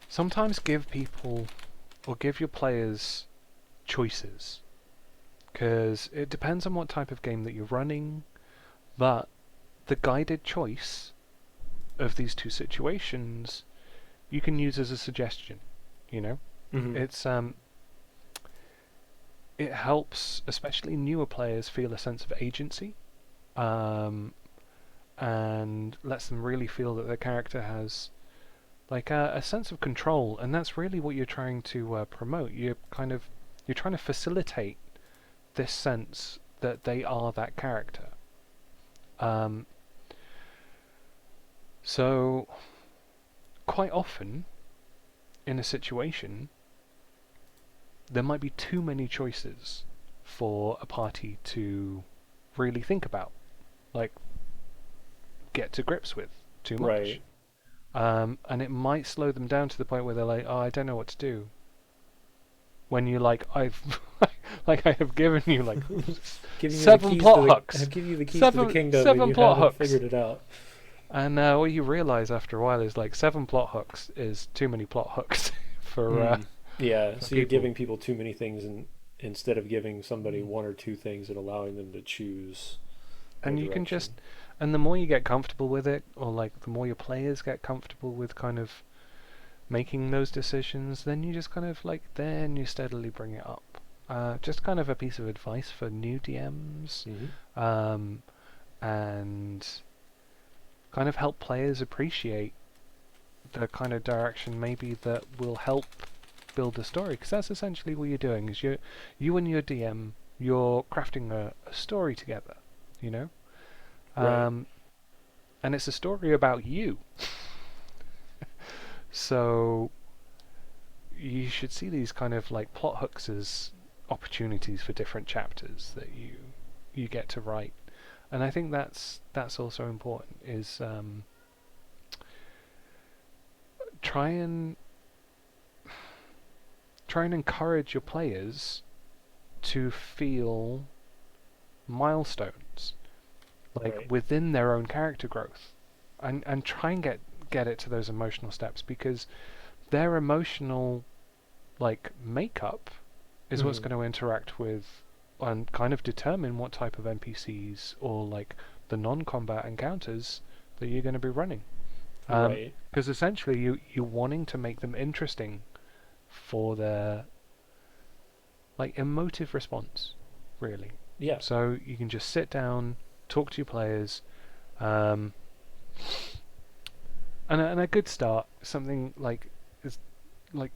[SPEAKER 2] sometimes give people or give your players choices, because it depends on what type of game that you're running, but the guided choice of these two situations you can use as a suggestion. You know,
[SPEAKER 1] Hmm.
[SPEAKER 2] it's it helps especially newer players feel a sense of agency, um, and lets them really feel that their character has like a sense of control, and that's really what you're trying to promote. You're trying to facilitate this sense that they are that character. Um, so quite often in a situation, there might be too many choices for a party to really think about, like get to grips with too much.
[SPEAKER 1] Right.
[SPEAKER 2] And it might slow them down to the point where they're like, "Oh, I don't know what to do." When you're like, "I've like I have given you like
[SPEAKER 1] Giving you the
[SPEAKER 2] seven
[SPEAKER 1] keys to
[SPEAKER 2] plot
[SPEAKER 1] the
[SPEAKER 2] hooks,
[SPEAKER 1] I've given you the keys to the
[SPEAKER 2] seven
[SPEAKER 1] kingdom, and
[SPEAKER 2] seven
[SPEAKER 1] you
[SPEAKER 2] plot
[SPEAKER 1] haven't
[SPEAKER 2] hooks,"
[SPEAKER 1] figured it out.
[SPEAKER 2] and what you realize after a while is like 7 plot hooks is too many plot hooks
[SPEAKER 1] Mm. Yeah,
[SPEAKER 2] for
[SPEAKER 1] so you're
[SPEAKER 2] people.
[SPEAKER 1] giving people too many things, and instead of giving somebody one or two things and allowing them to choose their
[SPEAKER 2] And you can
[SPEAKER 1] direction.
[SPEAKER 2] just, and the more you get comfortable with it, or like the more your players get comfortable with kind of making those decisions, then you just kind of like, then you steadily bring it up. Just kind of a piece of advice for new DMs,
[SPEAKER 1] Hmm.
[SPEAKER 2] um, and kind of help players appreciate the kind of direction maybe that will help build the story, because that's essentially what you're doing. Is you and your DM, you're crafting a story together, you know,
[SPEAKER 1] Right.
[SPEAKER 2] um, and it's a story about you. So you should see these kind of like plot hooks as opportunities for different chapters that you get to write, and I think that's also important. Is try and try and encourage your players to feel milestones like
[SPEAKER 1] Right.
[SPEAKER 2] within their own character growth, and try and get it to those emotional steps, because their emotional like makeup is what's
[SPEAKER 1] Hmm.
[SPEAKER 2] going to interact with and kind of determine what type of NPCs or like the non-combat encounters that you're going to be running.
[SPEAKER 1] Right.
[SPEAKER 2] Because essentially you're wanting to make them interesting for their like emotive response, really.
[SPEAKER 1] Yeah.
[SPEAKER 2] So you can just sit down, talk to your players, um, and a good start, something like is like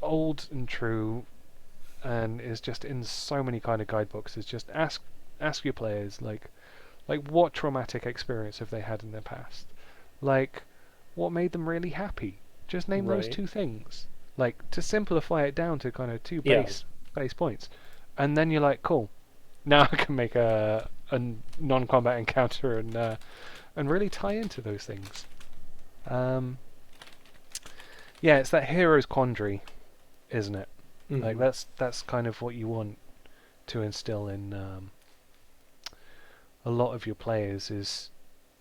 [SPEAKER 2] old and true, and is just in so many kind of guidebooks, is just ask your players like what traumatic experience have they had in their past, like what made them really happy. Just name those
[SPEAKER 1] Right.
[SPEAKER 2] two things, like to simplify it down to kind of two
[SPEAKER 1] Yeah.
[SPEAKER 2] base points, and then you're like, cool, now I can make a non-combat encounter and really tie into those things. Um, yeah, it's that hero's quandary, isn't it? Like
[SPEAKER 1] Hmm.
[SPEAKER 2] that's kind of what you want to instill in a lot of your players, is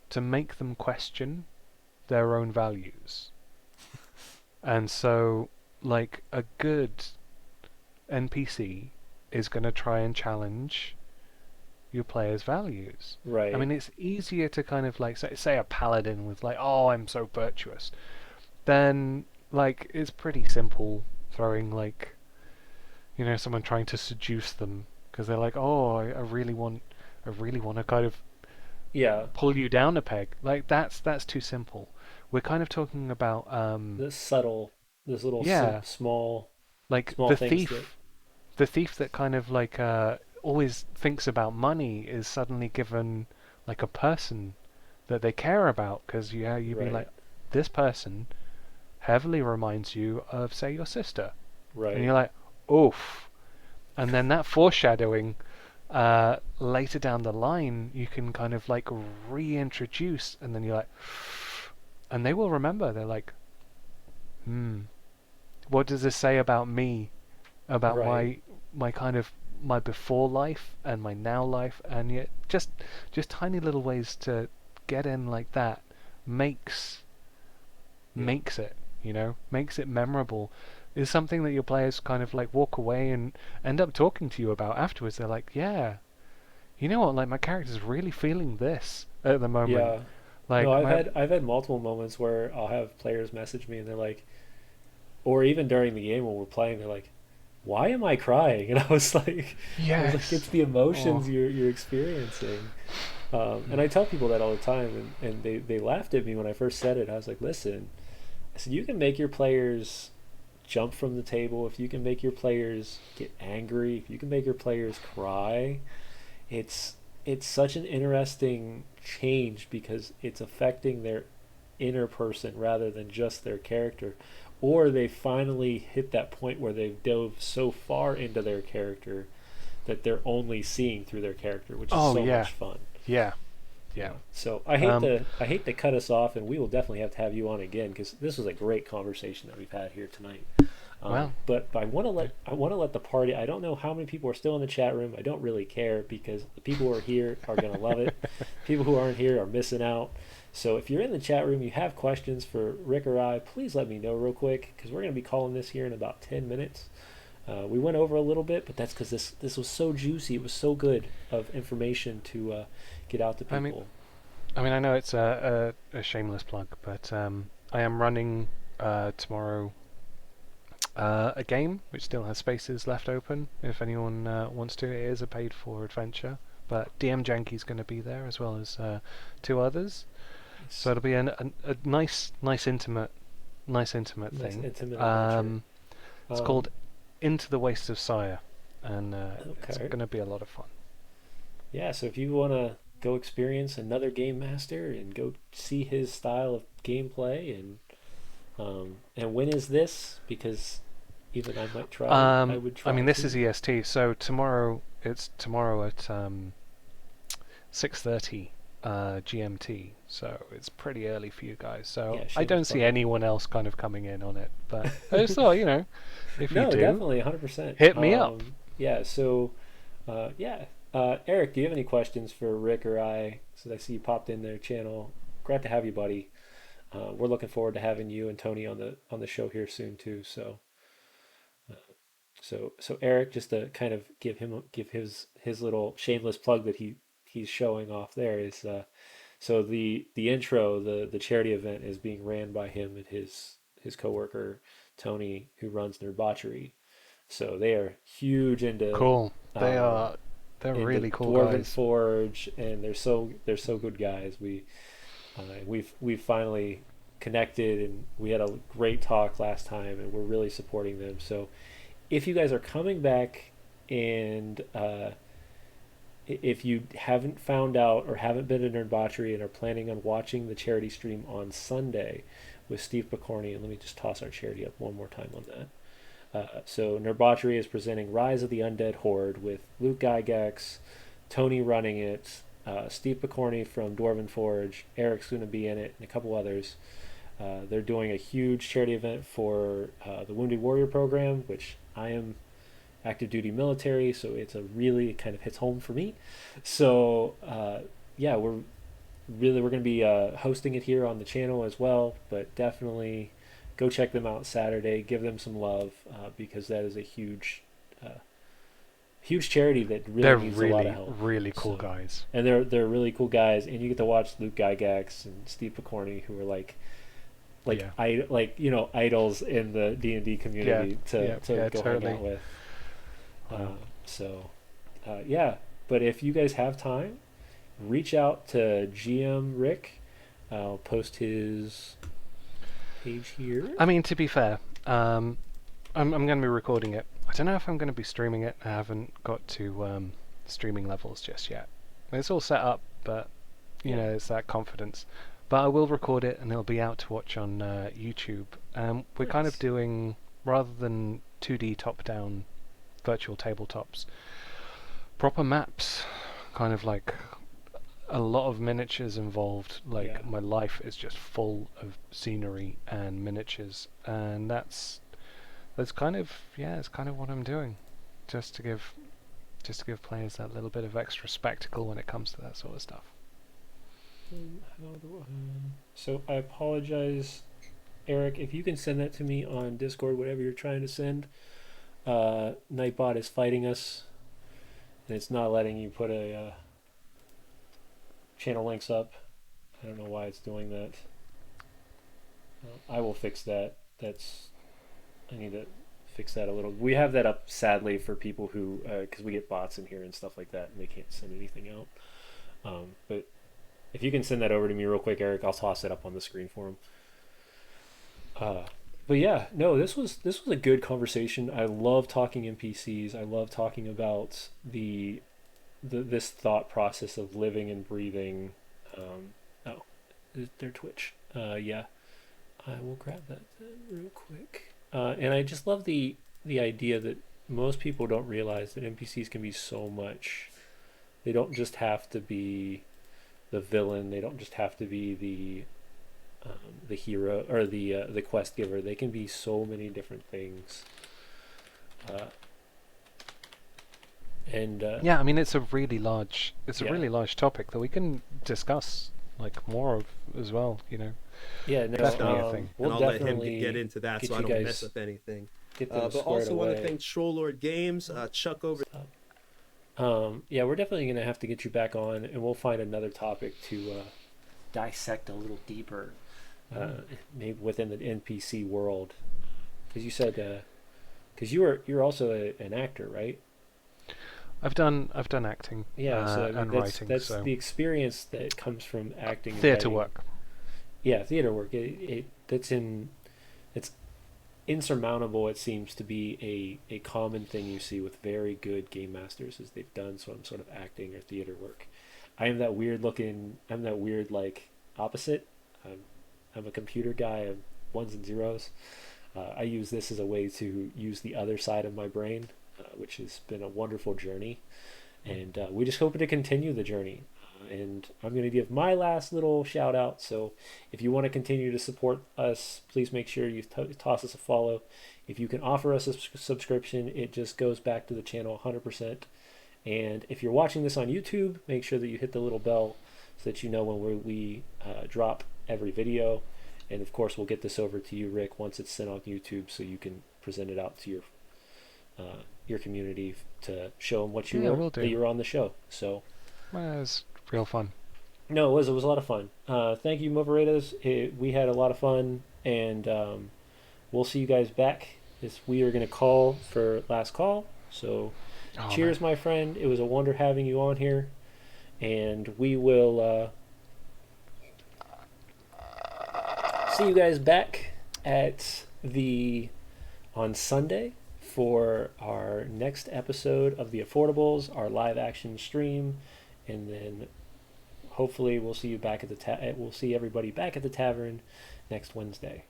[SPEAKER 2] to make them question their own values. And so, like, a good NPC is going to try and challenge your players' values. I
[SPEAKER 1] Right.
[SPEAKER 2] mean, it's easier to kind of like say a paladin with like, oh, I'm so virtuous. Then like it's pretty simple throwing like someone trying to seduce them because they're like, oh, I really want to kind of
[SPEAKER 1] Yeah.
[SPEAKER 2] pull you down a peg. Like that's too simple. We're kind of talking about
[SPEAKER 1] This subtle, this little
[SPEAKER 2] yeah,
[SPEAKER 1] small
[SPEAKER 2] like
[SPEAKER 1] small things that.
[SPEAKER 2] the thief that kind of like always thinks about money is suddenly given like a person that they care about because yeah, you'd be
[SPEAKER 1] Right.
[SPEAKER 2] like, this person heavily reminds you of say your sister, and
[SPEAKER 1] Right.
[SPEAKER 2] you're like, oof. And then that foreshadowing later down the line you can kind of like reintroduce, and then you're like, and they will remember. They're like, hmm, what does this say about me, about
[SPEAKER 1] Right.
[SPEAKER 2] my kind of my before life and my now life? And yet just tiny little ways to get in like that makes
[SPEAKER 1] Yeah.
[SPEAKER 2] makes it makes it memorable, is something that your players kind of like walk away and end up talking to you about afterwards. They're like, yeah, you know what, like my character's really feeling this at the moment,
[SPEAKER 1] Yeah. No,
[SPEAKER 2] like my
[SPEAKER 1] I've had multiple moments where I'll have players message me and they're like, or even during the game when we're playing, they're like, "Why am I crying?" And I was like,
[SPEAKER 2] yes.
[SPEAKER 1] "It's the
[SPEAKER 2] Oh.
[SPEAKER 1] emotions you're experiencing." And I tell people that all the time, and they laughed at me when I first said it. I was like, "Listen, I said you can make your players jump from the table, if you can make your players get angry, if you can make your players cry, it's it's such an interesting change because it's affecting their inner person rather than just their character. Or they finally hit that point where they've dove so far into their character that they're only seeing through their character, which is
[SPEAKER 2] Oh
[SPEAKER 1] so
[SPEAKER 2] yeah.
[SPEAKER 1] much fun.
[SPEAKER 2] Yeah.
[SPEAKER 1] You
[SPEAKER 2] Yeah.
[SPEAKER 1] know, so
[SPEAKER 2] um
[SPEAKER 1] I hate to cut us off, and we will definitely have you on again because this was a great conversation that we've had here tonight.
[SPEAKER 2] well
[SPEAKER 1] But
[SPEAKER 2] yeah.
[SPEAKER 1] I want to let the party. I don't know how many people are still in the chat room. I don't really care because the people who are here are gonna love it. People who aren't here are missing out. So if you're in the chat room, you have questions for Rick or I, please let me know real quick because we're gonna be calling this here in about 10 minutes. We went over a little bit, but that's because this was so juicy. It was so good of information to get out to
[SPEAKER 2] i mean
[SPEAKER 1] people.
[SPEAKER 2] I know it's a shameless plug, but I am running tomorrow a game which still has spaces left open if anyone wants to. It is a paid for adventure, but DM Janky's going to be there as well as two others. So
[SPEAKER 1] Nice,
[SPEAKER 2] it'll be a nice intimate
[SPEAKER 1] nice
[SPEAKER 2] thing.
[SPEAKER 1] intimate adventure.
[SPEAKER 2] It's called
[SPEAKER 1] Um,
[SPEAKER 2] Into the Waste of Sire, and it's
[SPEAKER 1] okay.
[SPEAKER 2] going to be a lot of fun.
[SPEAKER 1] Yeah, so if you want to go experience another game master and go see his style of gameplay, and when is this? Because even I would
[SPEAKER 2] I
[SPEAKER 1] try
[SPEAKER 2] mean, this is
[SPEAKER 1] too.
[SPEAKER 2] EST, so it's tomorrow at 6:30 GMT, so it's pretty early for you guys. So
[SPEAKER 1] Yeah,
[SPEAKER 2] I
[SPEAKER 1] shameless
[SPEAKER 2] don't see
[SPEAKER 1] plug.
[SPEAKER 2] anyone else kind of coming in on it, but I just thought, if you
[SPEAKER 1] No,
[SPEAKER 2] do,
[SPEAKER 1] definitely 100%.
[SPEAKER 2] hit me up.
[SPEAKER 1] Yeah, so yeah. Eric, do you have any questions for Rick or I? Since I see you popped in their channel. Glad to have you, buddy. We're looking forward to having you and Tony on the show here soon too. So Eric, just to kind of give his little shameless plug that he's showing off there is so the intro, the charity event is being ran by him and his coworker Tony, who runs Nerdbotchery. So they are huge
[SPEAKER 2] Cool.
[SPEAKER 1] um,
[SPEAKER 2] They're
[SPEAKER 1] into
[SPEAKER 2] really cool
[SPEAKER 1] Dwarven
[SPEAKER 2] guys.
[SPEAKER 1] Forge, and they're so good guys. We've finally connected, and we had a great talk last time, and we're really supporting them. So if you guys are coming back and if you haven't found out or haven't been to Nerdbotchery and are planning on watching the charity stream on Sunday with Steve Picorni, and let me just toss our charity up one more time on that. So Nerdbotchery is presenting Rise of the Undead Horde with Luke Gygax, Tony running it, Steve Picorni from Dwarven Forge, Eric's going to be in it, and a couple others. They're doing a huge charity event for the Wounded Warrior program, which I am active duty military, so it's a really it kind of hits home for me. So yeah, we're going to be hosting it here on the channel as well, but definitely go check them out Saturday. Give them some love because that is a huge charity that really
[SPEAKER 2] They're
[SPEAKER 1] needs a lot of
[SPEAKER 2] really,
[SPEAKER 1] help.
[SPEAKER 2] really cool
[SPEAKER 1] So-
[SPEAKER 2] guys.
[SPEAKER 1] And they're really cool guys, and you get to watch Luke Gygax and Steve Picorni, who are like
[SPEAKER 2] Yeah.
[SPEAKER 1] idols in the D&D community to go
[SPEAKER 2] totally.
[SPEAKER 1] hang out with.
[SPEAKER 2] Wow.
[SPEAKER 1] Yeah. But if you guys have time, reach out to GM Rick. I'll post his page here.
[SPEAKER 2] I mean, to be fair, I'm going to be recording it. I don't know if I'm going to be streaming it. I haven't got to streaming levels just yet. It's all set up, but you know, it's that confidence. But I will record it, and it'll be out to watch on YouTube. We're kind of
[SPEAKER 1] Nice.
[SPEAKER 2] doing, rather than 2D top-down virtual tabletops, proper maps, kind of like a lot of miniatures involved. Like
[SPEAKER 1] Yeah.
[SPEAKER 2] my life is just full of scenery and miniatures, and that's kind of it's kind of what I'm doing, just to give players that little bit of extra spectacle when it comes to that sort of stuff.
[SPEAKER 1] So I apologize, Eric, if you can send that to me on Discord, whatever you're trying to send. Nightbot is fighting us, and it's not letting you put a channel links up. I don't know why it's doing that. I will fix that. I need to fix that a little. We have that up, sadly, for people who, because we get bots in here and stuff like that, and they can't send anything out. But if you can send that over to me real quick, Eric, I'll toss it up on the screen for him. But yeah, no, this was a good conversation. I love talking NPCs. I love talking about this thought process of living and breathing. Their Twitch. Yeah, I will grab that real quick. And I just love the idea that most people don't realize that NPCs can be so much. They don't just have to be the villain. They don't just have to be the hero or the quest giver. They can be so many different things.
[SPEAKER 2] Yeah, I mean, it's a really large
[SPEAKER 1] Yeah.
[SPEAKER 2] really large topic that we can discuss like more of as well. You know.
[SPEAKER 1] Yeah, no,
[SPEAKER 2] Definitely a thing.
[SPEAKER 1] We'll
[SPEAKER 3] and I'll let him
[SPEAKER 1] definitely
[SPEAKER 3] get into that
[SPEAKER 1] get
[SPEAKER 3] so I
[SPEAKER 1] you
[SPEAKER 3] don't
[SPEAKER 1] guys-
[SPEAKER 3] mess up anything.
[SPEAKER 1] get them
[SPEAKER 3] But
[SPEAKER 1] squared
[SPEAKER 3] also want to
[SPEAKER 1] away.
[SPEAKER 3] thank Trollord Games, Chuck over.
[SPEAKER 1] Yeah, we're definitely gonna have to get you back on, and we'll find another topic to dissect a little deeper, maybe within the NPC world. Because you said, because you're also an actor, right?
[SPEAKER 2] I've done acting.
[SPEAKER 1] Yeah, so I mean,
[SPEAKER 2] and
[SPEAKER 1] that's
[SPEAKER 2] writing. So
[SPEAKER 1] the experience that comes from acting. and
[SPEAKER 2] theatre
[SPEAKER 1] writing.
[SPEAKER 2] work.
[SPEAKER 1] Yeah, theater work. It's insurmountable. It seems to be a common thing you see with very good game masters, is they've done some sort of acting or theater work. I'm that weird like opposite. I'm a computer guy. I'm ones and zeros. I use this as a way to use the other side of my brain, which has been a wonderful journey, and we just hope to continue the journey. And I'm going to give my last little shout out. So if you want to continue to support us, please make sure you toss us a follow. If you can offer us a subscription, it just goes back to the channel 100%. And if you're watching this on YouTube, make sure that you hit the little bell so that you know when we drop every video. And of course, we'll get this over to you, Rick, once it's sent on YouTube, so you can present it out to your community to show them what you were, that you were on the show. So.
[SPEAKER 2] Well, it was real fun.
[SPEAKER 1] No, it was a lot of fun. Thank you, Moveretas. We had a lot of fun, and we'll see you guys back. We are going to call for last call. So, cheers, my friend. It was a wonder having you on here, and we will see you guys back on Sunday for our next episode of The Affordables, our live action stream, and then hopefully we'll see you back at we'll see everybody back at the tavern next Wednesday.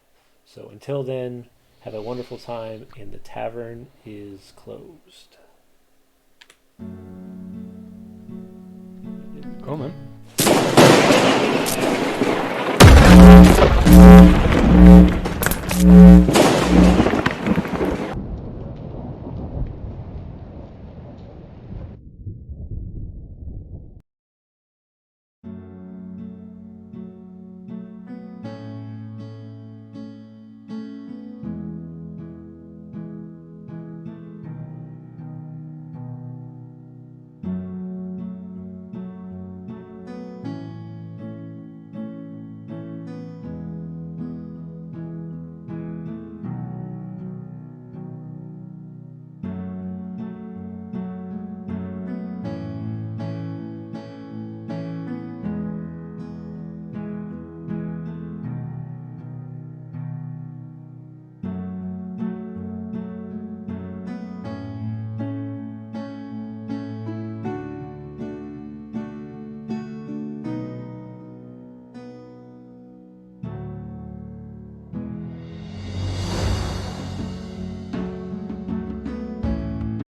[SPEAKER 1] So until then, have a wonderful time, and the tavern is closed.
[SPEAKER 2] Cool, man.